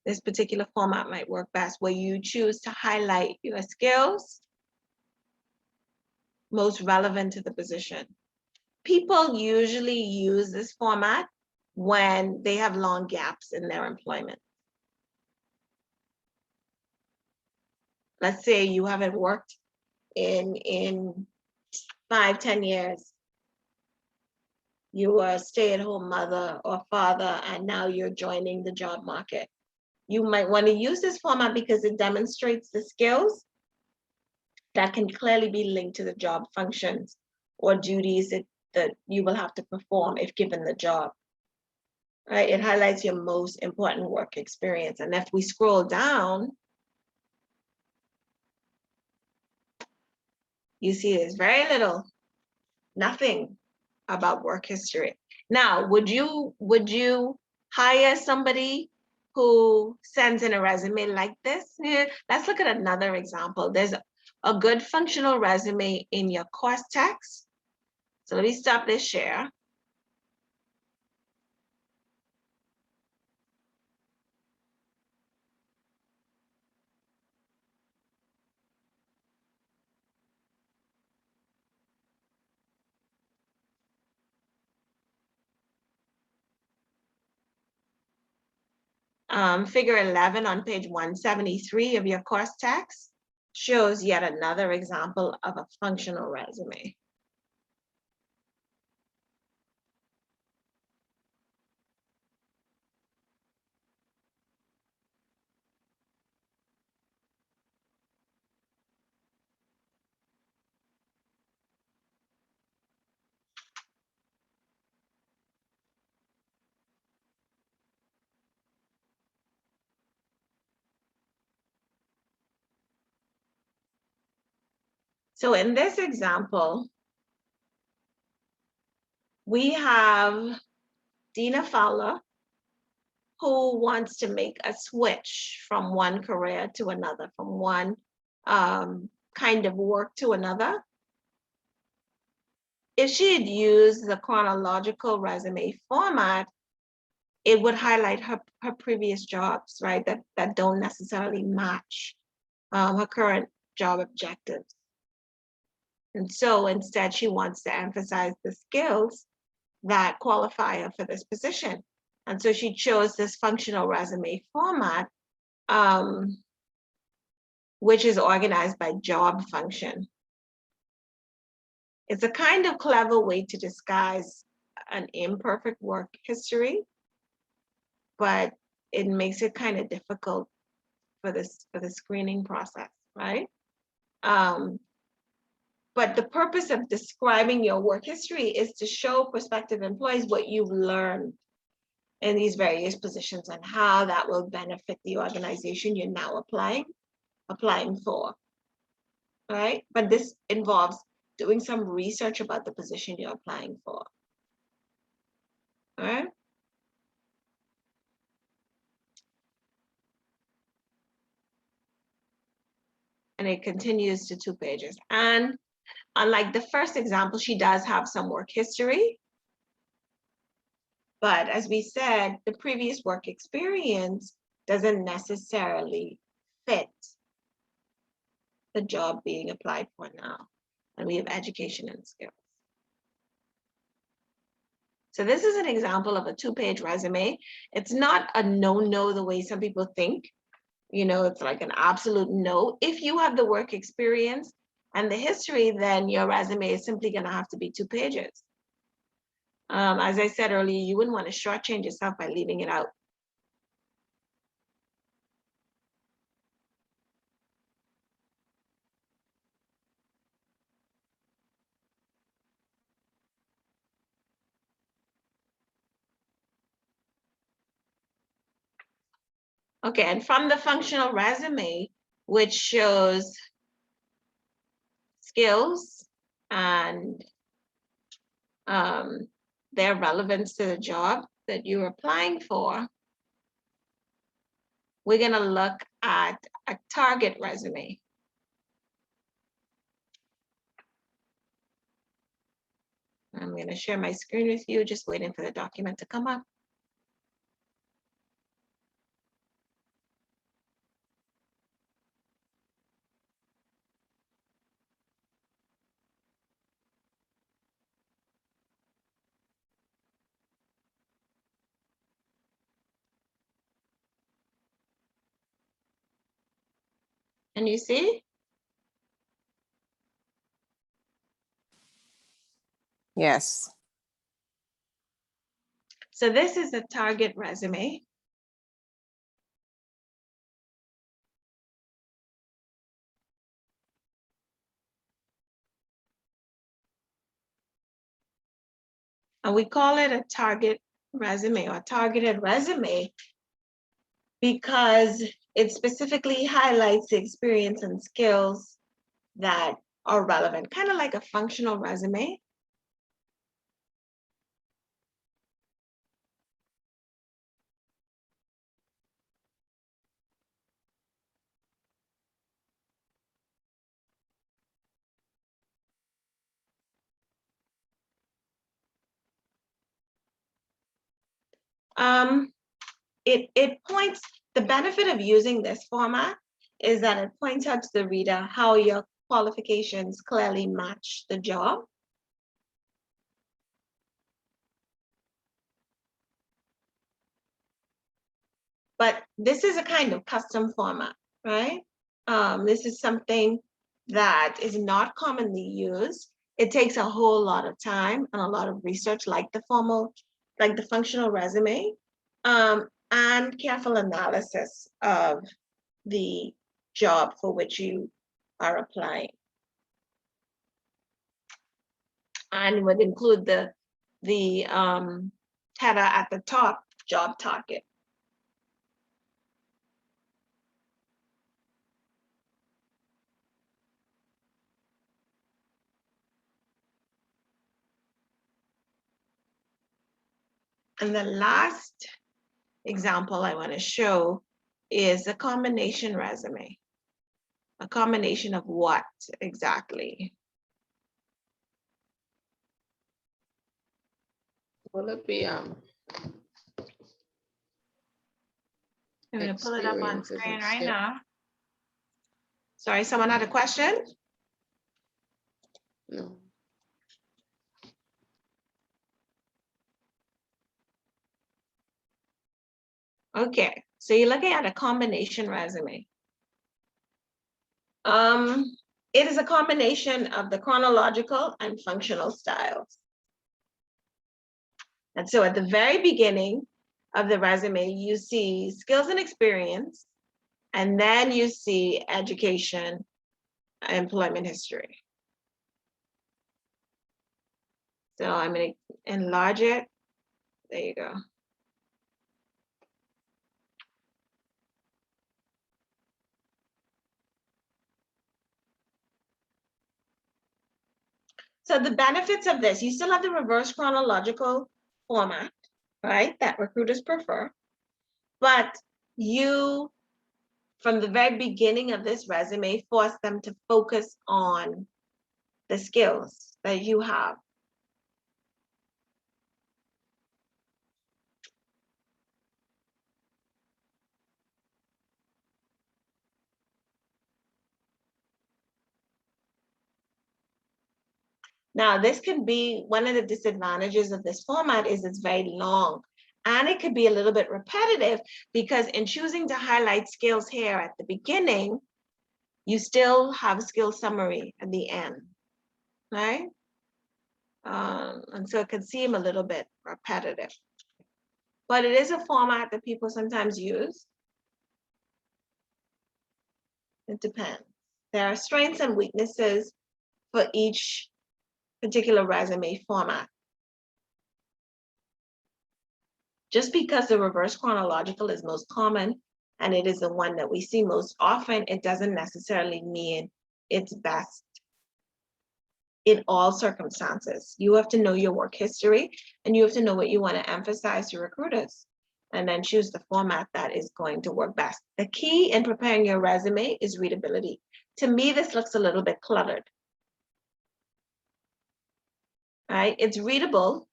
This particular format might work best where you choose to highlight your skills most relevant to the position. People usually use this format when they have long gaps in their employment. Let's say you haven't worked in 5-10 years. You are a stay-at-home mother or father, and now you're joining the job market. You might want to use this format because it demonstrates the skills that can clearly be linked to the job functions or duties that you will have to perform if given the job. Right? It highlights your most important work experience. And if we scroll down, you see there's very little, nothing about work history. Now, would you hire somebody who sends in a resume like this? Yeah, let's look at another example. There's a good functional resume in your course text. So let me stop this share. Figure 11 on page 173 of your course text shows yet another example of a functional resume. So in this example, we have Dina Fowler, who wants to make a switch from one career to another, from one kind of work to another. If she had used the chronological resume format, it would highlight her previous jobs, right, that don't necessarily match her current job objectives. And so instead, she wants to emphasize the skills that qualify her for this position. And so she chose this functional resume format, which is organized by job function. It's a kind of clever way to disguise an imperfect work history, but it makes it kind of difficult for the screening process, right? But the purpose of describing your work history is to show prospective employees what you've learned in these various positions and how that will benefit the organization you're now applying for, right? But this involves doing some research about the position you're applying for, all right? And it continues to 2 pages. And unlike the first example, she does have some work history. But as we said, the previous work experience doesn't necessarily fit the job being applied for now. And we have education and skills. So this is an example of a 2-page resume. It's not a no-no the way some people think. you know, it's like an absolute no. If you have the work experience and the history, then your resume is simply going to have to be 2 pages. As I said earlier, you wouldn't want to shortchange yourself by leaving it out. Okay, and from the functional resume, which shows skills and their relevance to the job that you're applying for, we're going to look at a target resume. I'm going to share my screen with you, just waiting for the document to come up. And you see? Yes. So this is a target resume. And we call it a target resume or targeted resume because it specifically highlights the experience and skills that are relevant, kind of like a functional resume. It points, the benefit of using this format is that it points out to the reader how your qualifications clearly match the job. But this is a kind of custom format, right? This is something that is not commonly used. It takes a whole lot of time and a lot of research, like the functional resume, and careful analysis of the job for which you are applying. And would include the header at the top, job target. And the last example I want to show is a combination resume. A combination of what exactly? Will it be, I'm going to pull it up on experiences screen and right skills? now. Sorry, someone had a question? No. Okay, so you're looking at a combination resume. It is a combination of the chronological and functional styles. And so at the very beginning of the resume, you see skills and experience, and then you see education, employment history. So I'm going to enlarge it. There you go. So the benefits of this, you still have the reverse chronological format, right? That recruiters prefer. But you, from the very beginning of this resume, force them to focus on the skills that you have. Now, this can be one of the disadvantages of this format is it's very long And it could be a little bit repetitive because in choosing to highlight skills here at the beginning, you still have a skill summary at the end, right? And so it can seem a little bit repetitive. But it is a format that people sometimes use. It depends. There are strengths and weaknesses for each particular resume format. Just because the reverse chronological is most common and it is the one that we see most often, it doesn't necessarily mean it's best in all circumstances. You have to know your work history and you have to know what you want to emphasize to recruiters and then choose the format that is going to work best. The key in preparing your resume is readability. To me, this looks a little bit cluttered. Right? It's readable.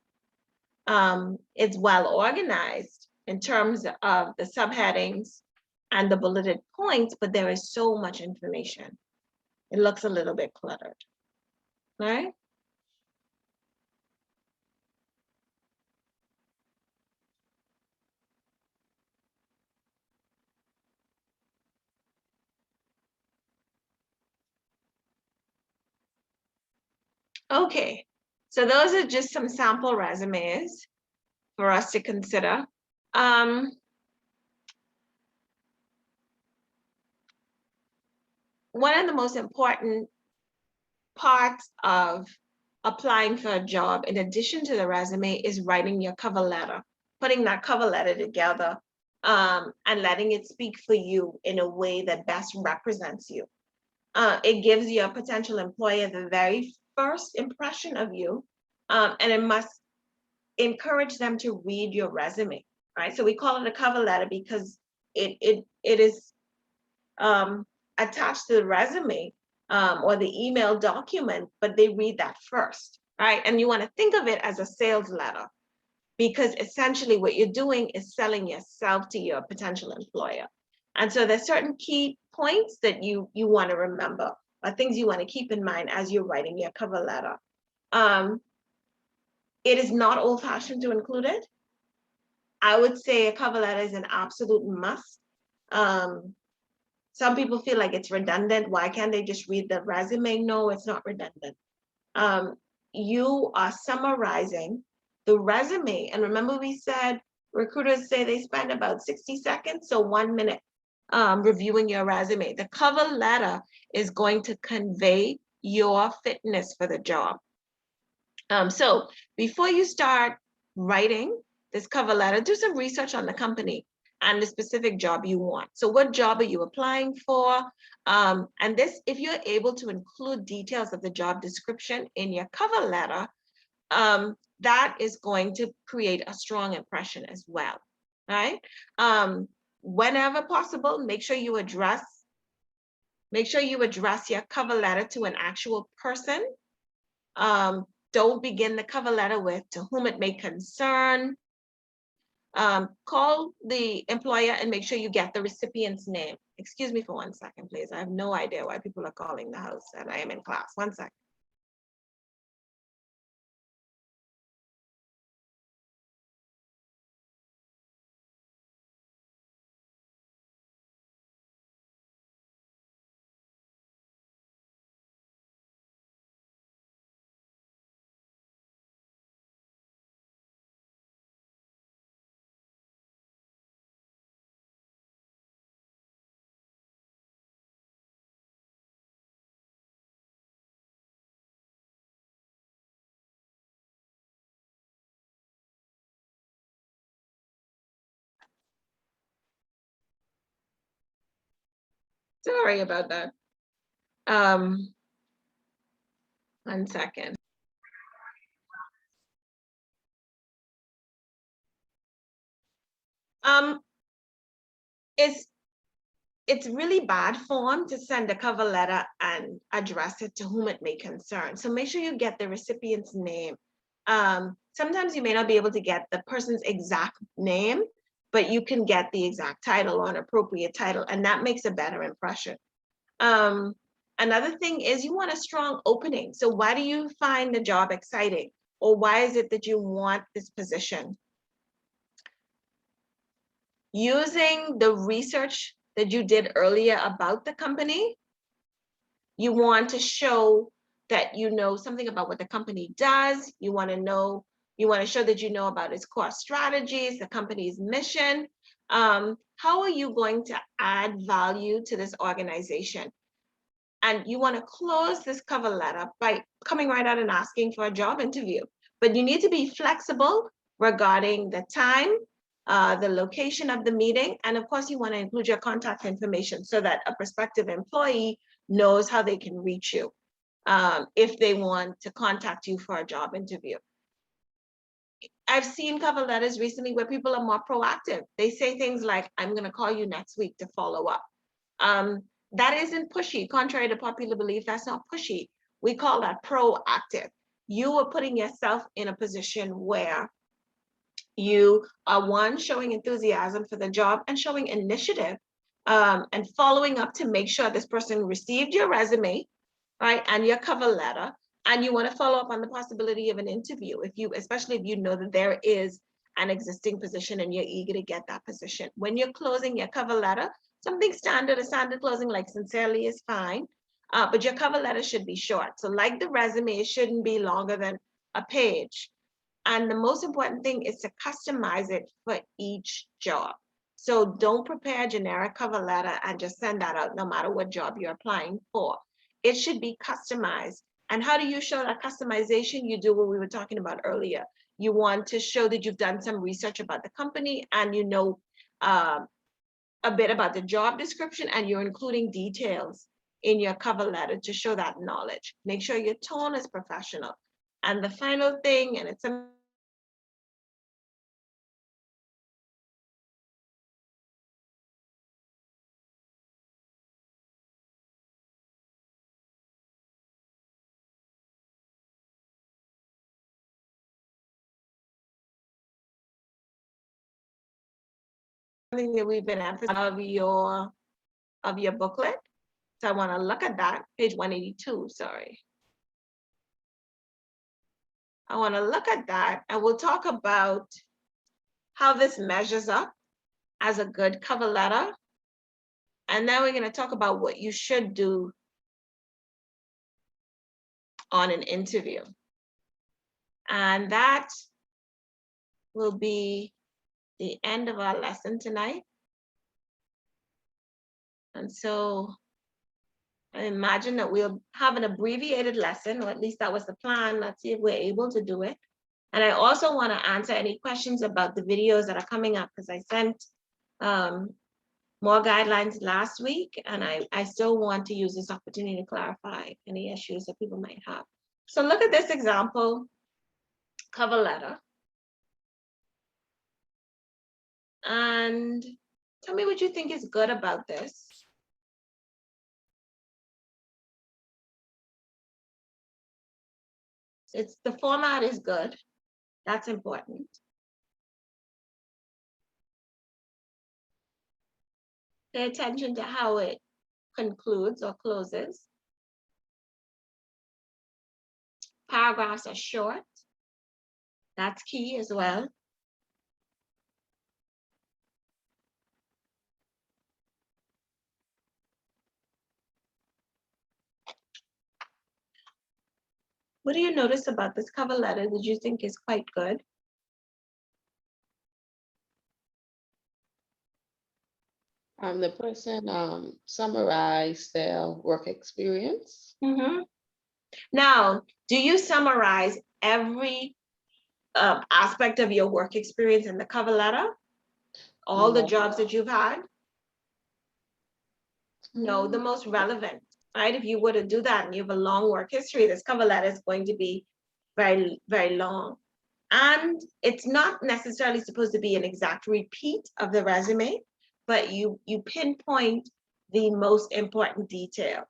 It's well organized in terms of the subheadings and the bulleted points, but there is so much information. It looks a little bit cluttered, right? Okay, so those are just some sample resumes for us to consider. One of the most important parts of applying for a job, in addition to the resume, is writing your cover letter, putting that cover letter together and letting it speak for you in a way that best represents you. It gives your potential employer the very first impression of you, and it must encourage them to read your resume, right? So we call it a cover letter because it is attached to the resume or the email document, but they read that first, right? And you want to think of it as a sales letter because essentially what you're doing is selling yourself to your potential employer. And so there's certain key points that you want to remember or things you want to keep in mind as you're writing your cover letter. It is not old-fashioned to include it. I would say a cover letter is an absolute must. Some people feel like it's redundant. Why can't they just read the resume? No, it's not redundant. You are summarizing the resume. And remember we said recruiters say they spend about 60 seconds, so 1 minute reviewing your resume. The cover letter is going to convey your fitness for the job. So before you start writing this cover letter, do some research on the company and the specific job you want. So what job are you applying for? And this, if you're able to include details of the job description in your cover letter, that is going to create a strong impression as well, right? Whenever possible, make sure you address your cover letter to an actual person. Don't begin the cover letter with "to whom it may concern." Call the employer and make sure you get the recipient's name. Excuse me for 1 second, please. I have no idea why people are calling the house and I am in class. 1 second. Sorry about that. 1 second. It's really bad form to send a cover letter and address it to whom it may concern. So make sure you get the recipient's name. Sometimes you may not be able to get the person's exact name, but you can get the exact title or an appropriate title, and that makes a better impression. Another thing is you want a strong opening. So why do you find the job exciting? Or why is it that you want this position? using the research that you did earlier about the company. You want to show that you know something about what the company does. You want to show that you know about its core strategies, the company's mission. How are you going to add value to this organization? And you want to close this cover letter by coming right out and asking for a job interview. But you need to be flexible regarding the time, the location of the meeting, and of course you want to include your contact information so that a prospective employee knows how they can reach you if they want to contact you for a job interview. I've seen cover letters recently where people are more proactive. They say things like, I'm going to call you next week to follow up. That isn't pushy. Contrary to popular belief, that's not pushy. We call that proactive. You are putting yourself in a position where you are, one, showing enthusiasm for the job and showing initiative and following up to make sure this person received your resume, right, and your cover letter, and you want to follow up on the possibility of an interview, especially if you know that there is an existing position and you're eager to get that position. When you're closing your cover letter, something standard, a standard closing like sincerely is fine, but your cover letter should be short. So like the resume, it shouldn't be longer than a page. And the most important thing is to customize it for each job. So don't prepare a generic cover letter and just send that out no matter what job you're applying for. It should be customized. And how do you show that customization? You do what we were talking about earlier. You want to show that you've done some research about the company and you know a bit about the job description, and you're including details in your cover letter to show that knowledge. Make sure your tone is professional. And the final thing, and it's something that we've been emphasizing of your booklet. So I want to look at that, page 182, sorry. I want to look at that and we'll talk about how this measures up as a good cover letter. And then we're going to talk about what you should do on an interview. And that will be the end of our lesson tonight. And so I imagine that we'll have an abbreviated lesson, or at least that was the plan. Let's see if we're able to do it. And I also want to answer any questions about the videos that are coming up, because I sent more guidelines last week, and I still want to use this opportunity to clarify any issues that people might have. So look at this example cover letter. And tell me what you think is good about this. The format is good. That's important. Pay attention to how it concludes or closes. Paragraphs are short. That's key as well. What do you notice about this cover letter that you think is quite good? The person summarized their work experience. Mm-hmm. Now, do you summarize every aspect of your work experience in the cover letter? All the jobs that you've had? No, the most relevant, right? If you were to do that and you have a long work history, this cover letter is going to be very, very long. And it's not necessarily supposed to be an exact repeat of the resume, but you pinpoint the most important details.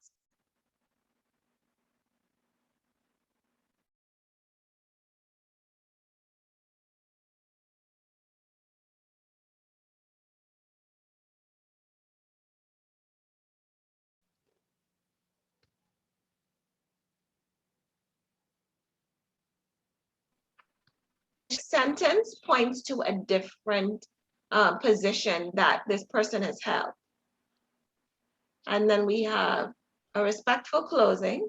Sentence points to a different position that this person has held. And then we have a respectful closing.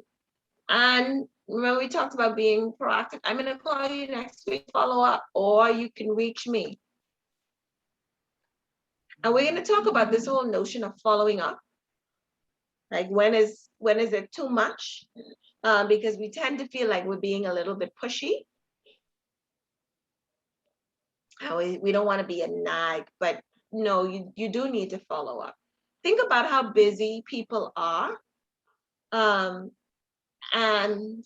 And remember, we talked about being proactive. I'm going to call you next week, follow up, or you can reach me. And we're going to talk about this whole notion of following up. Like when is it too much? Because we tend to feel like we're being a little bit pushy. We don't want to be a nag, but no, you do need to follow up. Think about how busy people are. And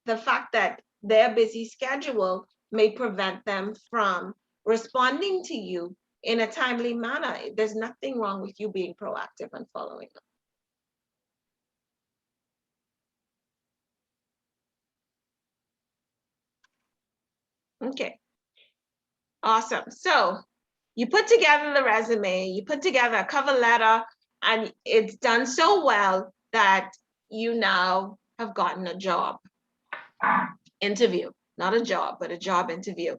the fact that their busy schedule may prevent them from responding to you in a timely manner. There's nothing wrong with you being proactive and following up. Okay, awesome. So you put together the resume, you put together a cover letter, and it's done so well that you now have gotten a job interview, not a job, but a job interview.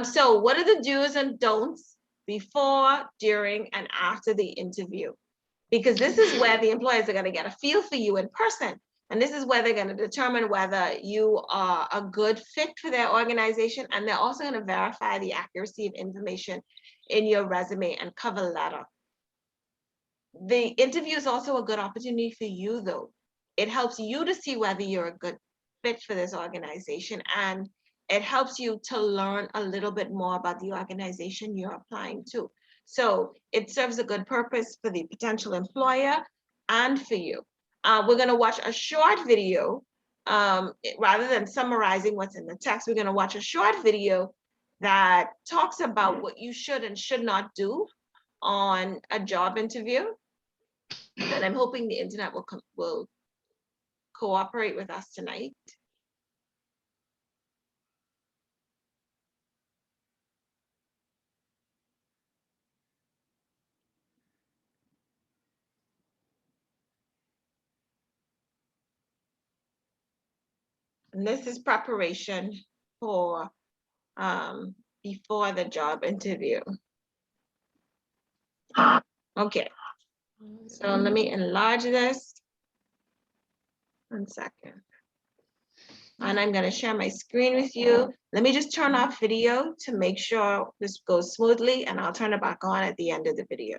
So what are the do's and don'ts before, during, and after the interview? Because this is where the employers are going to get a feel for you in person. And this is where they're going to determine whether you are a good fit for their organization. And they're also going to verify the accuracy of information in your resume and cover letter. The interview is also a good opportunity for you, though. It helps you to see whether you're a good fit for this organization, and it helps you to learn a little bit more about the organization you're applying to. So it serves a good purpose for the potential employer and for you. We're going to watch a short video. Rather than summarizing what's in the text, we're going to watch a short video that talks about what you should and should not do on a job interview. And I'm hoping the internet will cooperate with us tonight. And this is preparation for before the job interview. Okay, so let me enlarge this. 1 second. And I'm going to share my screen with you. Let me just turn off video to make sure this goes smoothly, and I'll turn it back on at the end of the video.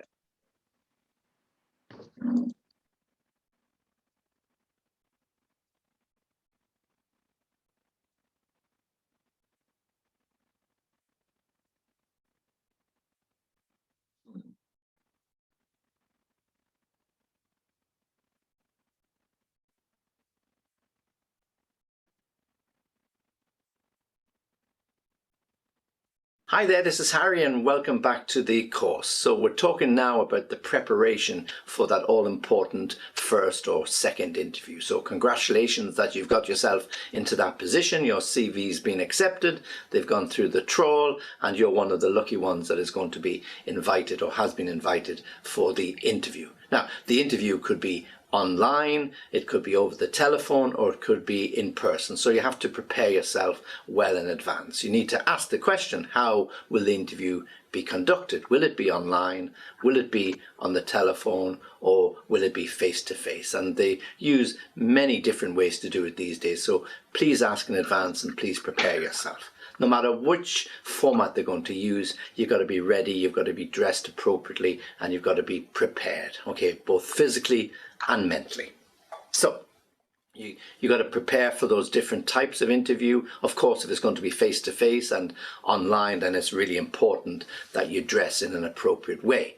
Hi there, this is Harry and welcome back to the course. So we're talking now about the preparation for that all-important first or second interview. So congratulations that you've got yourself into that position. Your CV's been accepted, they've gone through the trawl, and you're one of the lucky ones that is going to be invited or has been invited for the interview. Now, the interview could be online, it could be over the telephone, or it could be in person. So you have to prepare yourself well in advance. You need to ask the question, how will the interview be conducted? Will it be online? Will it be on the telephone? Or will it be face-to-face? And they use many different ways to do it these days. So please ask in advance and please prepare yourself. No matter which format they're going to use, you've got to be ready, you've got to be dressed appropriately, and you've got to be prepared, okay, both physically and mentally. So you got to prepare for those different types of interview. Of course, if it's going to be face-to-face and online, then it's really important that you dress in an appropriate way.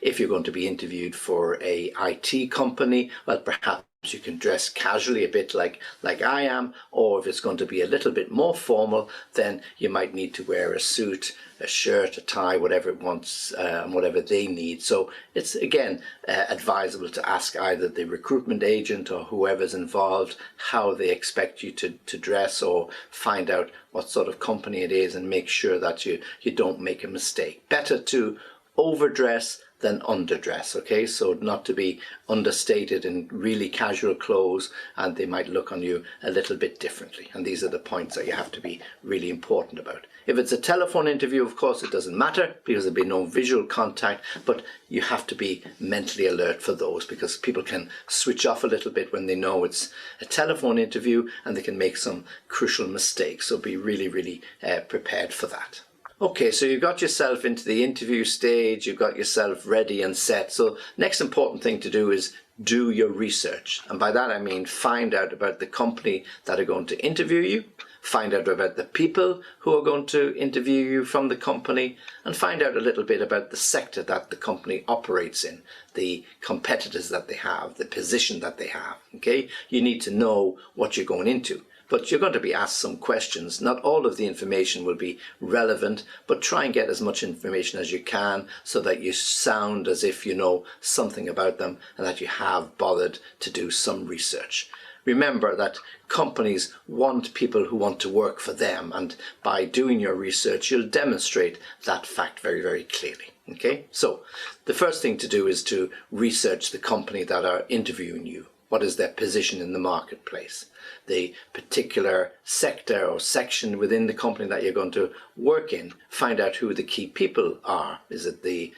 If you're going to be interviewed for a IT company, well, perhaps you can dress casually, a bit like I am, or if it's going to be a little bit more formal, then you might need to wear a suit, a shirt, a tie, whatever it wants, whatever they need. So it's again advisable to ask either the recruitment agent or whoever's involved how they expect you to dress, or find out what sort of company it is and make sure that you don't make a mistake. Better to overdress than underdress, okay? So not to be understated in really casual clothes, and they might look on you a little bit differently. And these are the points that you have to be really important about. If it's a telephone interview, of course, it doesn't matter because there'll be no visual contact, but you have to be mentally alert for those because people can switch off a little bit when they know it's a telephone interview and they can make some crucial mistakes. So be really, really prepared for that. Okay, so you've got yourself into the interview stage, you've got yourself ready and set. So next important thing to do is do your research. And by that I mean find out about the company that are going to interview you, find out about the people who are going to interview you from the company, and find out a little bit about the sector that the company operates in, the competitors that they have, the position that they have, okay? You need to know what you're going into. But you're going to be asked some questions. Not all of the information will be relevant, but try and get as much information as you can so that you sound as if you know something about them and that you have bothered to do some research. Remember that companies want people who want to work for them, and by doing your research, you'll demonstrate that fact very, very clearly. Okay, so the first thing to do is to research the company that are interviewing you. What is their position in the marketplace? The particular sector or section within the company that you're going to work in. Find out who the key people are. Is it the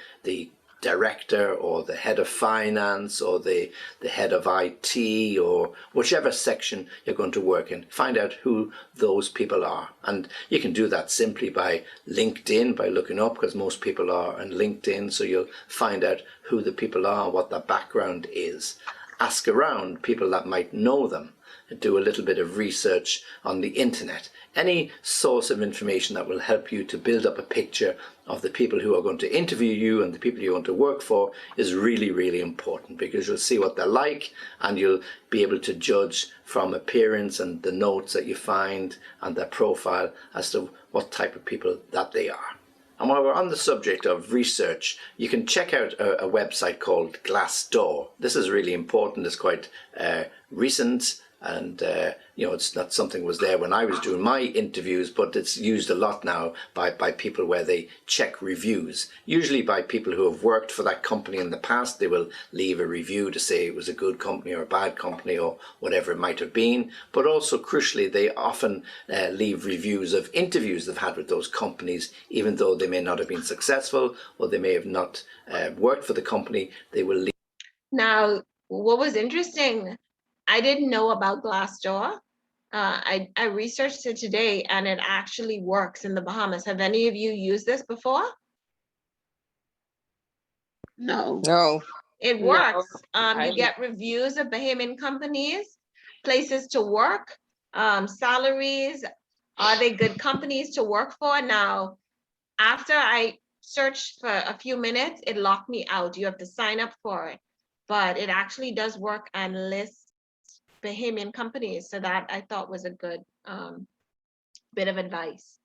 director or the head of finance or the head of IT or whichever section you're going to work in? Find out who those people are. And you can do that simply by LinkedIn, by looking up, because most people are on LinkedIn, so you'll find out who the people are, what their background is. Ask around people that might know them. Do a little bit of research on the internet. Any source of information that will help you to build up a picture of the people who are going to interview you and the people you want to work for is really, really important, because you'll see what they're like and you'll be able to judge from appearance and the notes that you find and their profile as to what type of people that they are. And while we're on the subject of research, you can check out a website called Glassdoor. This is really important. It's quite recent. And, you know, it's not something that was there when I was doing my interviews, but it's used a lot now by people where they check reviews. Usually by people who have worked for that company in the past, they will leave a review to say it was a good company or a bad company or whatever it might have been. But also, crucially, they often leave reviews of interviews they've had with those companies, even though they may not have been successful or they may have not worked for the company, they will leave. Now, what was interesting, I didn't know about Glassdoor. I researched it today and it actually works in the Bahamas. Have any of you used this before? No. No. It No, works. I- You get reviews of Bahamian companies, places to work, salaries. Are they good companies to work for? Now, after I searched for a few minutes, it locked me out. You have to sign up for it. But it actually does work and lists Bahamian companies. So that I thought was a good bit of advice.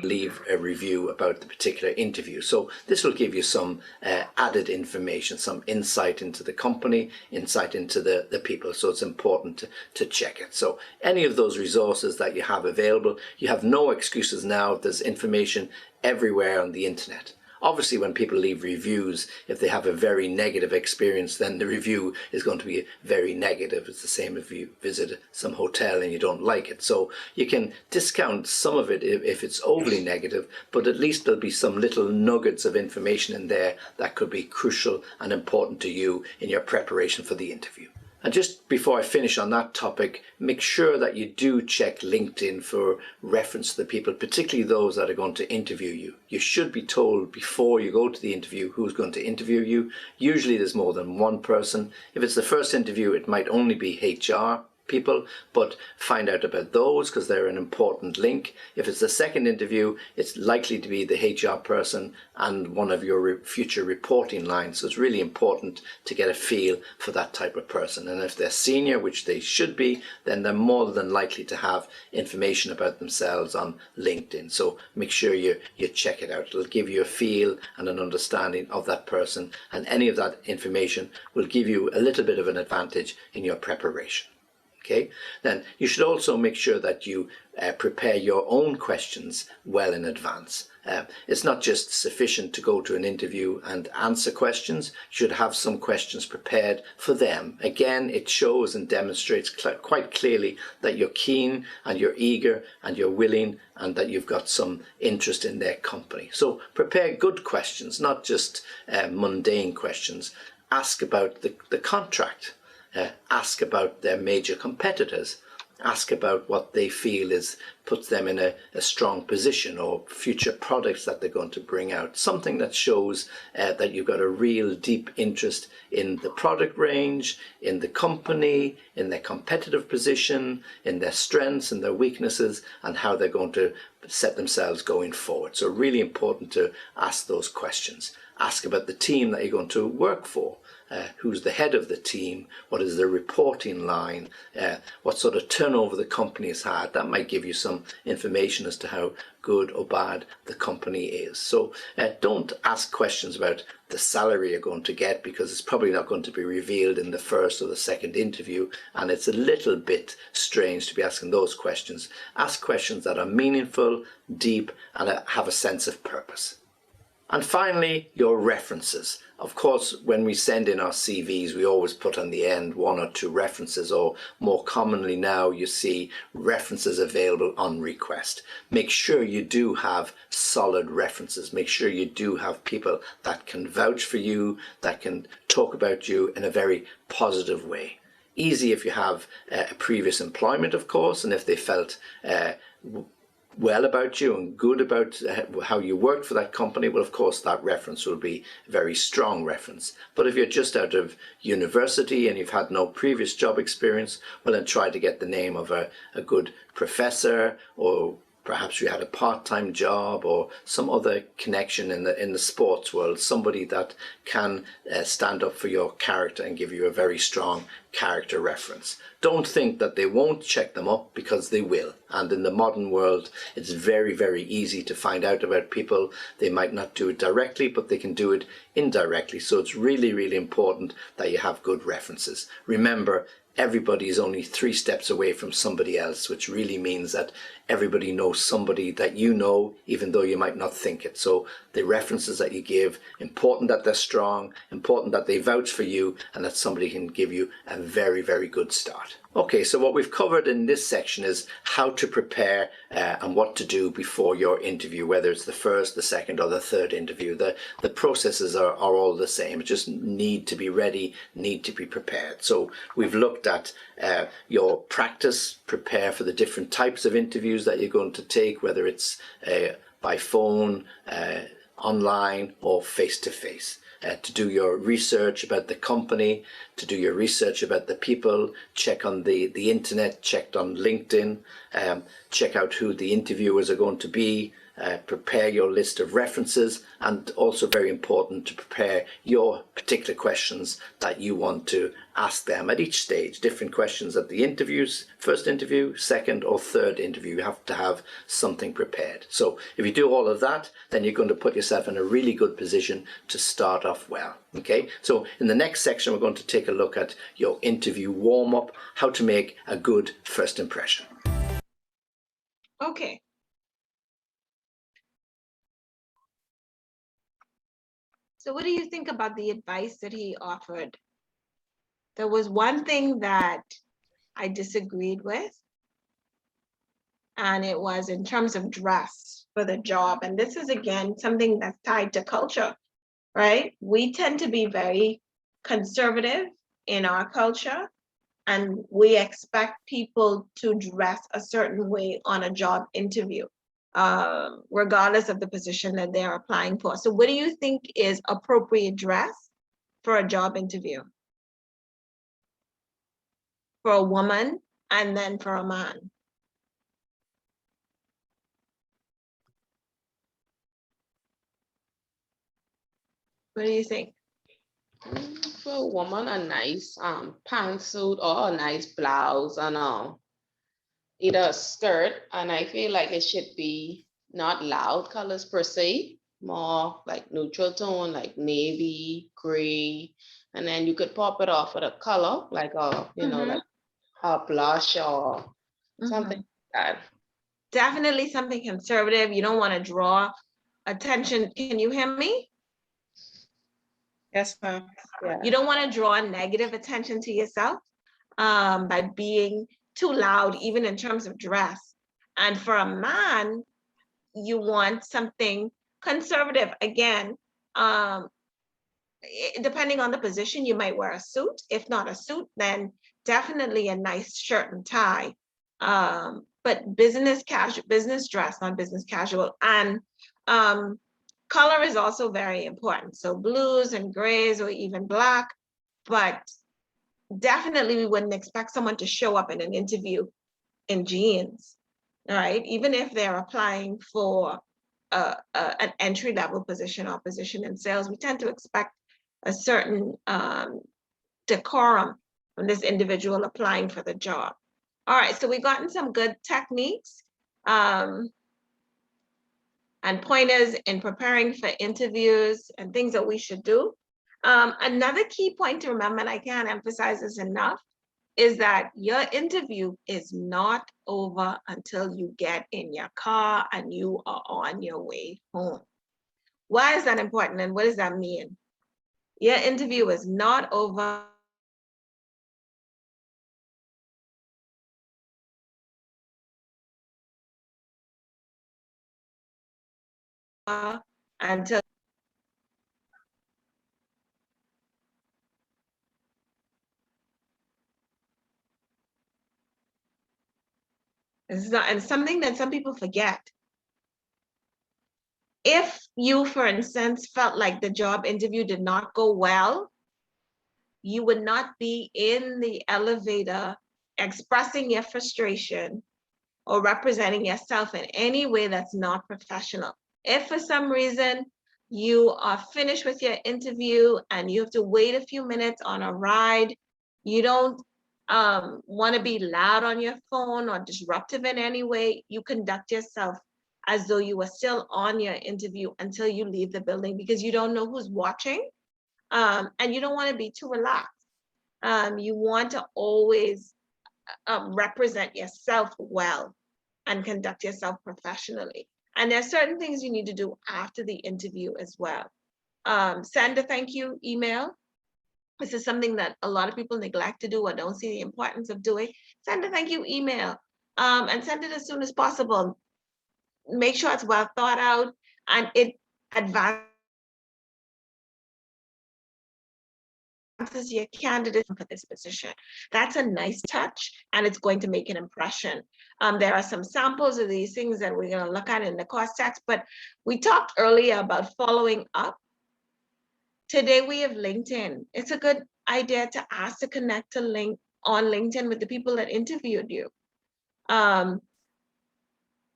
Leave a review about the particular interview. So this will give you some added information, some insight into the company, insight into the people. So it's important to check it. So any of those resources that you have available, you have no excuses now. There's information everywhere on the internet. Obviously, when people leave reviews, if they have a very negative experience, then the review is going to be very negative. It's the same if you visit some hotel and you don't like it. So you can discount some of it if it's overly negative, but at least there'll be some little nuggets of information in there that could be crucial and important to you in your preparation for the interview. And just before I finish on that topic, make sure that you do check LinkedIn for reference to the people, particularly those that are going to interview you. You should be told before you go to the interview who's going to interview you. Usually there's more than one person. If it's the first interview, it might only be HR people, but find out about those because they're an important link. If it's the second interview, it's likely to be the HR person and one of your future reporting lines. So it's really important to get a feel for that type of person. And if they're senior, which they should be, then they're more than likely to have information about themselves on LinkedIn. So make sure you check it out. It'll give you a feel and an understanding of that person, and any of that information will give you a little bit of an advantage in your preparation. Okay, then you should also make sure that you prepare your own questions well in advance. It's not just sufficient to go to an interview and answer questions. You should have some questions prepared for them. Again, it shows and demonstrates quite clearly that you're keen and you're eager and you're willing and that you've got some interest in their company. So prepare good questions, not just mundane questions. Ask about the contract. Ask about their major competitors. Ask about what they feel puts them in a strong position, or future products that they're going to bring out. Something that shows that you've got a real deep interest in the product range, in the company, in their competitive position, in their strengths and their weaknesses, and how they're going to set themselves going forward. So really important to ask those questions. Ask about the team that you're going to work for. Who's the head of the team? What is the reporting line? What sort of turnover the company has had? That might give you some information as to how good or bad the company is. So don't ask questions about the salary you're going to get, because it's probably not going to be revealed in the first or the second interview, and it's a little bit strange to be asking those questions. Ask questions that are meaningful, deep, and have a sense of purpose. And finally, your references. Of course, when we send in our CVs, we always put on the end 1 or 2 references, or more commonly now you see references available on request. Make sure you do have solid references. Make sure you do have people that can vouch for you, that can talk about you in a very positive way. Easy if you have a previous employment, of course, and if they felt well about you and good about how you worked for that company, well, of course, that reference will be a very strong reference. But if you're just out of university and you've had no previous job experience, well, then try to get the name of a good professor, or perhaps you had a part-time job, or some other connection in the sports world, somebody that can stand up for your character and give you a very strong character reference. Don't think that they won't check them up, because they will. And in the modern world, it's very, very easy to find out about people. They might not do it directly, but they can do it indirectly. So it's really, really important that you have good references. Remember, everybody is only 3 steps away from somebody else, which really means that everybody knows somebody that you know, even though you might not think it. So the references that you give, important that they're strong, important that they vouch for you, and that somebody can give you a very, very good start. Okay, so what we've covered in this section is how to prepare and what to do before your interview, whether it's the first, the second, or the third interview. The processes are all the same. Just need to be ready, need to be prepared. So we've looked at your practice, prepare for the different types of interviews that you're going to take, whether it's by phone, online, or face-to-face. To do your research about the company, to do your research about the people, check on the internet, check on LinkedIn, check out who the interviewers are going to be, prepare your list of references, and also very important to prepare your particular questions that you want to ask them at each stage. Different questions at the interviews, first interview, second or third interview. You have to have something prepared. So if you do all of that, then you're going to put yourself in a really good position to start off well. Okay, so in the next section, we're going to take a look at your interview warm-up, how to make a good first impression. Okay. So what do you think about the advice that he offered? There was one thing that I disagreed with, and it was in terms of dress for the job. And this is, again, something that's tied to culture, right? We tend to be very conservative in our culture, and we expect people to dress a certain way on a job interview, regardless of the position that they're applying for. So what do you think is appropriate dress for a job interview? For a woman and then for a man? What do you think? For a woman, a nice pantsuit or a nice blouse, and either a skirt, and I feel like it should be not loud colors per se, more like neutral tone, like navy, gray, and then you could pop it off with a color like a, you know, like her blush or Mhm. something like that. Definitely something conservative. You don't want to draw attention. Can you hear me? Yes, ma'am. Yeah. You don't want to draw negative attention to yourself by being too loud, even in terms of dress. And for a man, you want something conservative. Again, depending on the position, you might wear a suit. If not a suit, then definitely a nice shirt and tie. But business casual, business dress, not business casual. And color is also very important. So blues and grays or even black, but definitely we wouldn't expect someone to show up in an interview in jeans, right? Even if they're applying for an entry-level position or position in sales, we tend to expect a certain decorum from this individual applying for the job. All right, so we've gotten some good techniques and pointers in preparing for interviews and things that we should do. Another key point to remember, and I can't emphasize this enough, is that your interview is not over until you get in your car and you are on your way home. Why is that important and what does that mean? Your interview is not over until it's not, and something that some people forget. If you, for instance, felt like the job interview did not go well, you would not be in the elevator expressing your frustration or representing yourself in any way that's not professional. If for some reason you are finished with your interview and you have to wait a few minutes on a ride, you don't want to be loud on your phone or disruptive in any way, you conduct yourself as though you were still on your interview until you leave the building, because you don't know who's watching and you don't want to be too relaxed. You want to always represent yourself well and conduct yourself professionally. And there are certain things you need to do after the interview as well. Send a thank you email. This is something that a lot of people neglect to do or don't see the importance of doing. Send a thank you email and send it as soon as possible. Make sure it's well thought out and it advances your candidate for this position. That's a nice touch and it's going to make an impression. There are some samples of these things that we're going to look at in the course text, but we talked earlier about following up. Today we have LinkedIn. It's a good idea to ask to connect to on LinkedIn with the people that interviewed you.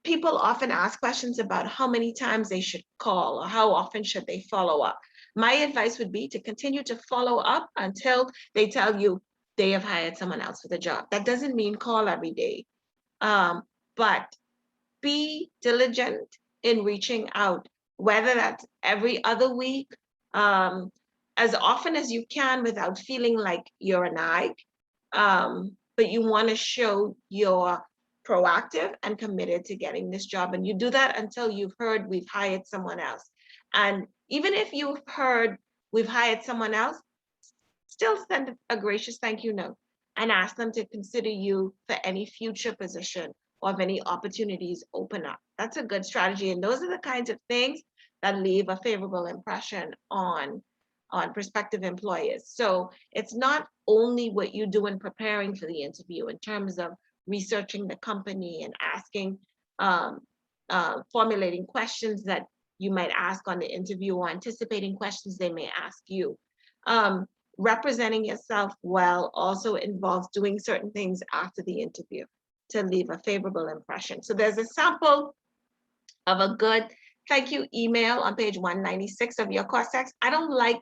People often ask questions about how many times they should call or how often should they follow up. My advice would be to continue to follow up until they tell you they have hired someone else for the job. That doesn't mean call every day, but be diligent in reaching out, whether that's every other week, as often as you can without feeling like you're a nag. But you want to show you're proactive and committed to getting this job. And you do that until you've heard we've hired someone else. And even if you've heard we've hired someone else, still send a gracious thank you note and ask them to consider you for any future position or if any opportunities open up. That's a good strategy. And those are the kinds of things that leave a favorable impression on prospective employers. So it's not only what you do in preparing for the interview in terms of researching the company and asking, formulating questions that you might ask on the interview or anticipating questions they may ask you. Representing yourself well also involves doing certain things after the interview to leave a favorable impression. So there's a sample of a good thank you email on page 196 of your course text. I don't like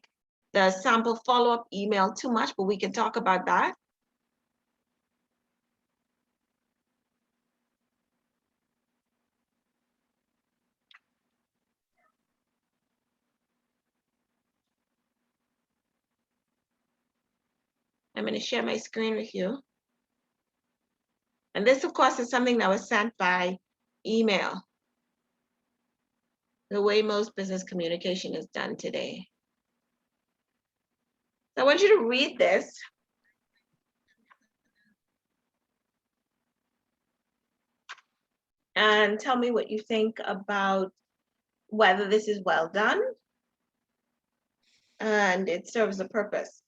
the sample follow-up email too much, but we can talk about that. I'm going to share my screen with you. And this, of course, is something that was sent by email, the way most business communication is done today. So I want you to read this. And tell me what you think about whether this is well done and it serves a purpose.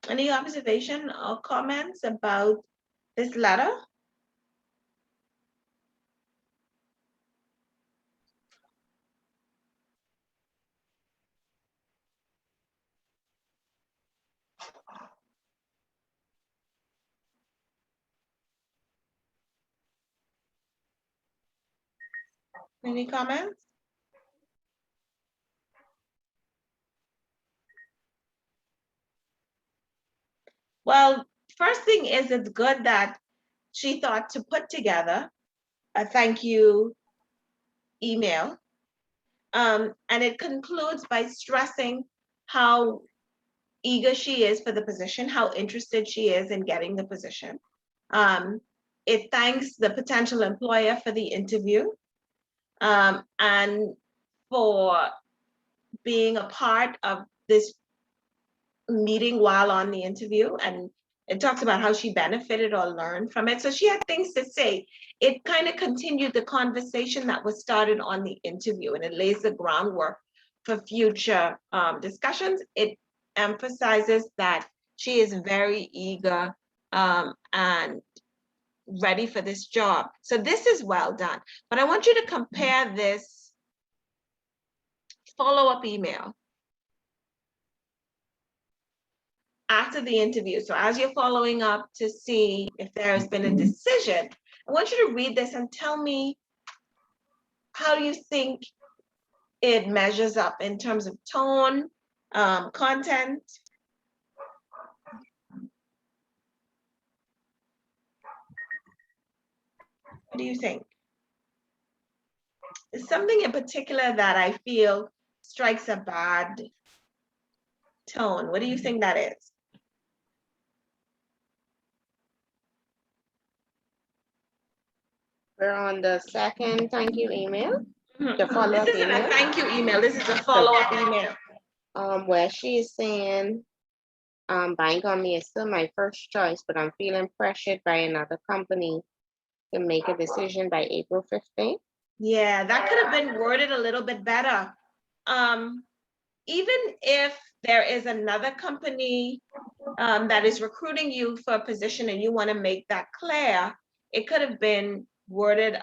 Any observation or comments about this letter? Any comments? Well, first thing is it's good that she thought to put together a thank you email. And it concludes by stressing how eager she is for the position, how interested she is in getting the position. It thanks the potential employer for the interview and for being a part of this meeting while on the interview, and it talks about how she benefited or learned from it. So she had things to say. It kind of continued the conversation that was started on the interview, and it lays the groundwork for future discussions. It emphasizes that she is very eager and ready for this job. So this is well done. But I want you to compare this follow-up email after the interview. So as you're following up to see if there has been a decision, I want you to read this and tell me how you think it measures up in terms of tone, content. What do you think? Is something in particular that I feel strikes a bad tone? What do you think that is? We're on the second thank you email. The This follow-up isn't a email. thank you email. This is a follow-up email. Where she's saying, buying on me is still my first choice, but I'm feeling pressured by another company to make a decision by April 15th. Yeah, that could have been worded a little bit better. Even if there is another company that is recruiting you for a position and you want to make that clear, it could have been worded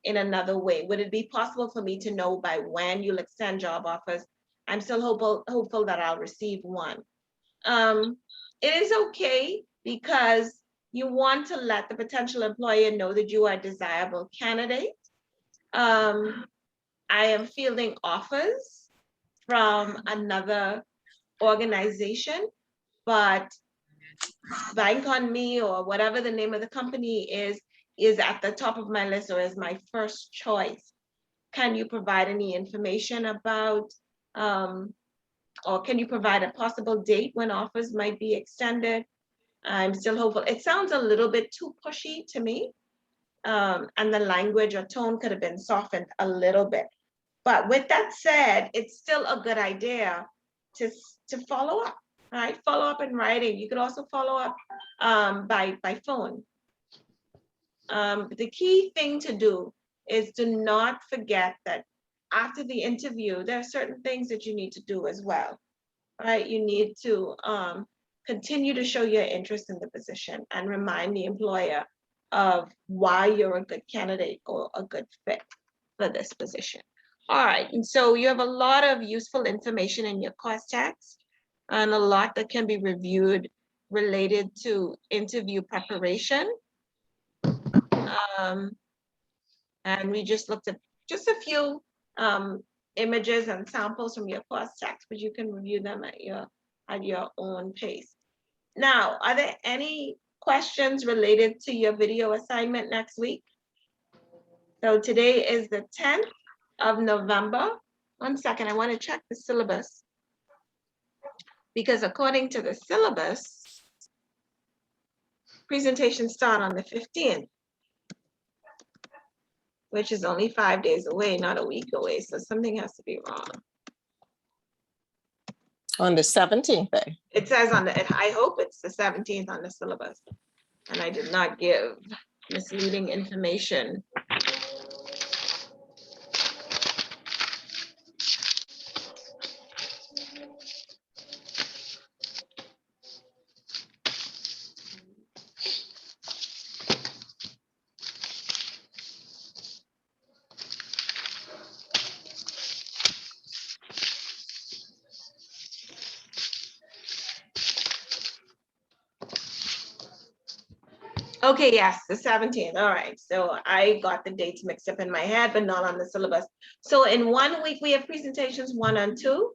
in another way. Would it be possible for me to know by when you'll extend job offers? I'm still hopeful that I'll receive one. It is okay because you want to let the potential employer know that you are a desirable candidate. I am fielding offers from another organization, but Bank on Me or whatever the name of the company is at the top of my list or is my first choice. Can you provide any information about, or can you provide a possible date when offers might be extended? I'm still hopeful. It sounds a little bit too pushy to me. And the language or tone could have been softened a little bit. But with that said, it's still a good idea to follow up, right? Follow up in writing. You could also follow up by phone. The key thing to do is to not forget that after the interview, there are certain things that you need to do as well, right? You need to continue to show your interest in the position and remind the employer of why you're a good candidate or a good fit for this position. All right, and so you have a lot of useful information in your course text and a lot that can be reviewed related to interview preparation. And we just looked at just a few images and samples from your course text, but you can review them at your own pace. Now, are there any questions related to your video assignment next week? So today is the 10th of November. 1 second, I want to check the syllabus. Because according to the syllabus, presentations start on the 15th, which is only 5 days away, not a week away. So something has to be wrong. On the 17th, then. It says on the, I hope it's the 17th on the syllabus. And I did not give misleading information. Okay, yes, the 17th. All right. So I got the dates mixed up in my head, but not on the syllabus. So in 1 week, we have presentations 1 and 2.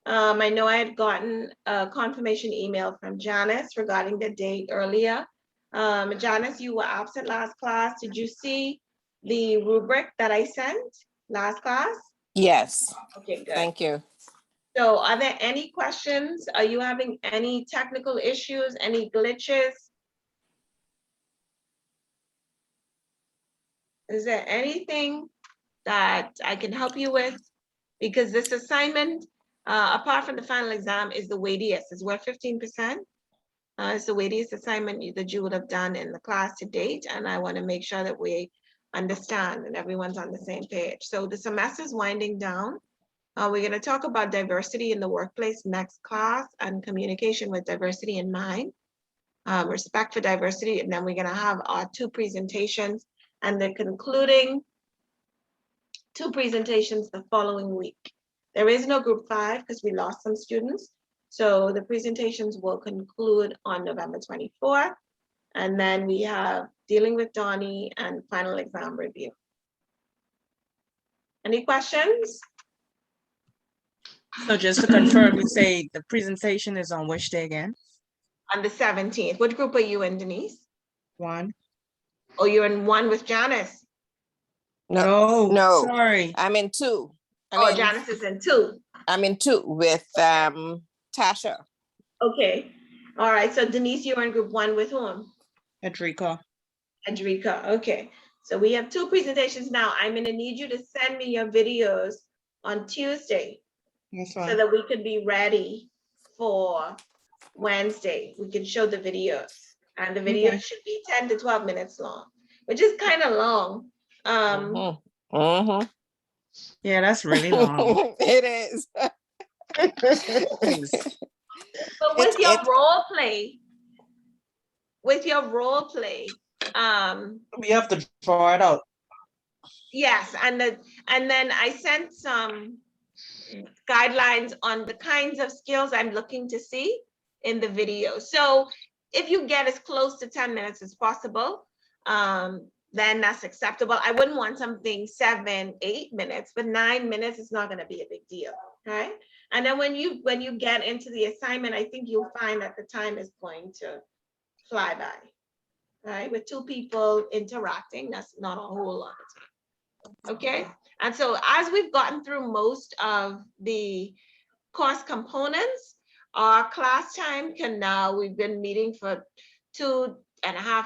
I know I had gotten a confirmation email from Janice regarding the date earlier. Janice, you were absent last class. Did you see the rubric that I sent last class? Yes, Okay, good. thank you. So are there any questions? Are you having any technical issues, any glitches? Is there anything that I can help you with? Because this assignment, apart from the final exam, is the weightiest. It's worth 15%. It's the weightiest assignment that you would have done in the class to date. And I want to make sure that we understand and everyone's on the same page. So the semester is winding down. We're going to talk about diversity in the workplace next class and communication with diversity in mind, respect for diversity. And then we're going to have our 2 presentations and the concluding 2 presentations the following week. There is no group 5 because we lost some students. So the presentations will conclude on November 24th. And then we have dealing with Donnie and final exam review. Any questions? So just to confirm, you say the presentation is on which day again? On the 17th. What group are you in, Denise? 1? Oh, you're in 1 with Janice. No, No. sorry. I'm in 2. Oh, Janice is in 2. I'm in 2 with Tasha. Okay. All right. So Denise, you're in group 1 with whom? Edrica. Edrica. Okay. So we have 2 presentations now. I'm going to need you to send me your videos on Tuesday That's so fine. that we can be ready for Wednesday. We can show the videos, and the videos Okay. should be 10 to 12 minutes long, which is kind of long. Yeah, that's really long. It is. But with your role play, We have to draw it out. yes, and then I sent some guidelines on the kinds of skills I'm looking to see in the video. So if you get as close to 10 minutes as possible, then that's acceptable. I wouldn't want something 7, 8 minutes, but 9 minutes is not going to be a big deal. Okay. And then when you get into the assignment, I think you'll find that the time is going to fly by. Right? With 2 people interacting, that's not a whole lot of time. Okay. And so as we've gotten through most of the course components, our class time can now, we've been meeting for 2.5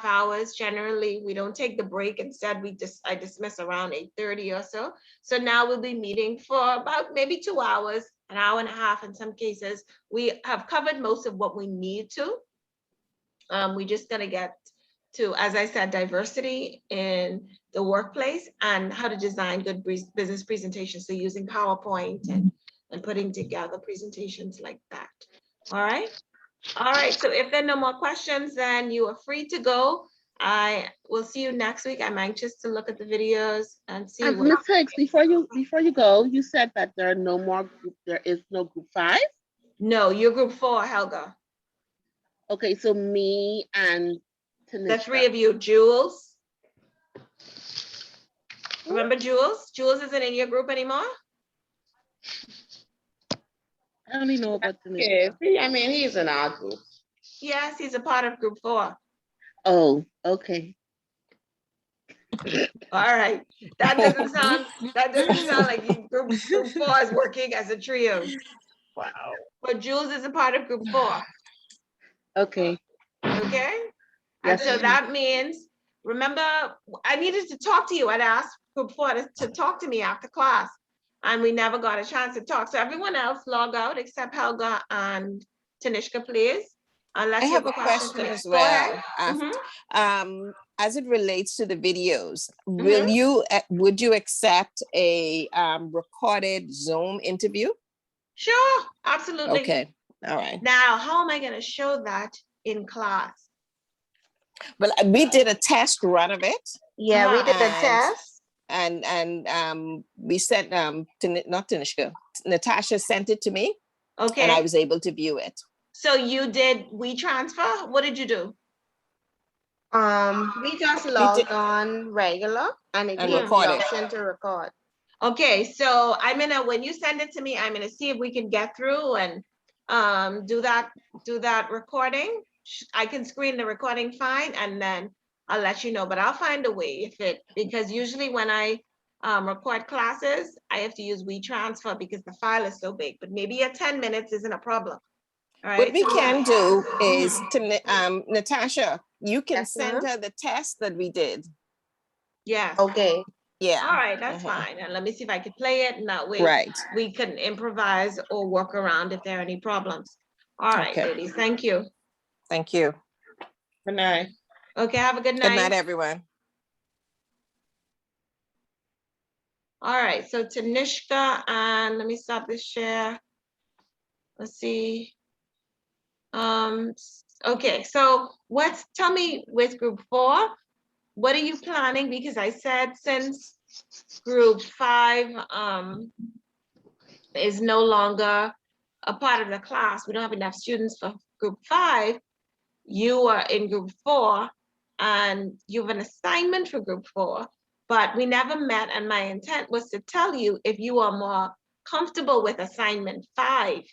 hours. Generally, we don't take the break. Instead, I dismiss around 8:30 or so. So now we'll be meeting for about maybe 2 hours, an hour and a half in some cases. We have covered most of what we need to. We're just gonna get to, as I said, diversity in the workplace and how to design good business presentations. So using PowerPoint and putting together presentations like that. All right. All right. So if there are no more questions, then you are free to go. I will see you next week. I'm anxious to look at the videos and see. Ms. Hicks, before you go, you said that there is no group 5. No, you're group 4, Helga. Okay, so me and Tanisha. The 3 of you, Jules. Remember Jules? Jules isn't in your group anymore? I only know about the Yeah, see, I mean, he's in our group. Yes, he's a part of group 4. Oh, okay. All right. That doesn't sound like group 4 is working as a trio. Wow. But Jules is a part of group 4. Okay. Okay? And Yes, so ma'am. that means, remember, I needed to talk to you. I'd asked group 4 to talk to me after class, and we never got a chance to talk. So everyone else log out except Helga and Tanishka, please. Unless I you have a question question as Go ahead. well. As it relates to the videos, Mhm. would you accept a recorded Zoom interview? Sure, absolutely. Okay, all right. Now, how am I going to show that in class? Well, we did a test run of it, Yeah, we did a And- test. and we sent not Tanishka, Natasha sent it to me, Okay. and I was able to view it. So you did WeTransfer? What did you do? We just logged on regular and it And gave record the it. option to record. Okay, so when you send it to me, I'm gonna see if we can get through and do that recording. I can screen the recording fine, and then I'll let you know, but I'll find a way because usually when I record classes, I have to use WeTransfer because the file is so big, but maybe at 10 minutes isn't a problem. All right. What we can do is Mhm. Natasha, you can Yes, send ma'am. her the test that we did. Yes. Okay. Yeah. All right, that's Uh-huh. fine. And let me see if I can play it. And that way Right. we can improvise or work around if there are any problems. All right, Okay. ladies, thank you. Thank you. Good night. Okay, have a good Good night, night. everyone. All right, so Tanishka, and let me stop this share. Let's see. Okay, so tell me with group 4, what are you planning? Because I said since group 5 is no longer a part of the class, we don't have enough students for group 5, you are in group 4 and you have an assignment for group 4, but we never met, and my intent was to tell you if you are more comfortable with assignment 5,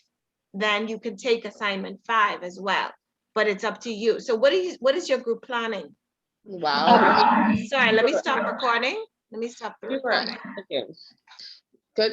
then you can take assignment 5 as well, but it's up to you. So what is your group planning? Wow. Sorry, let me stop recording. Let me stop the Super. recording. Okay. Good.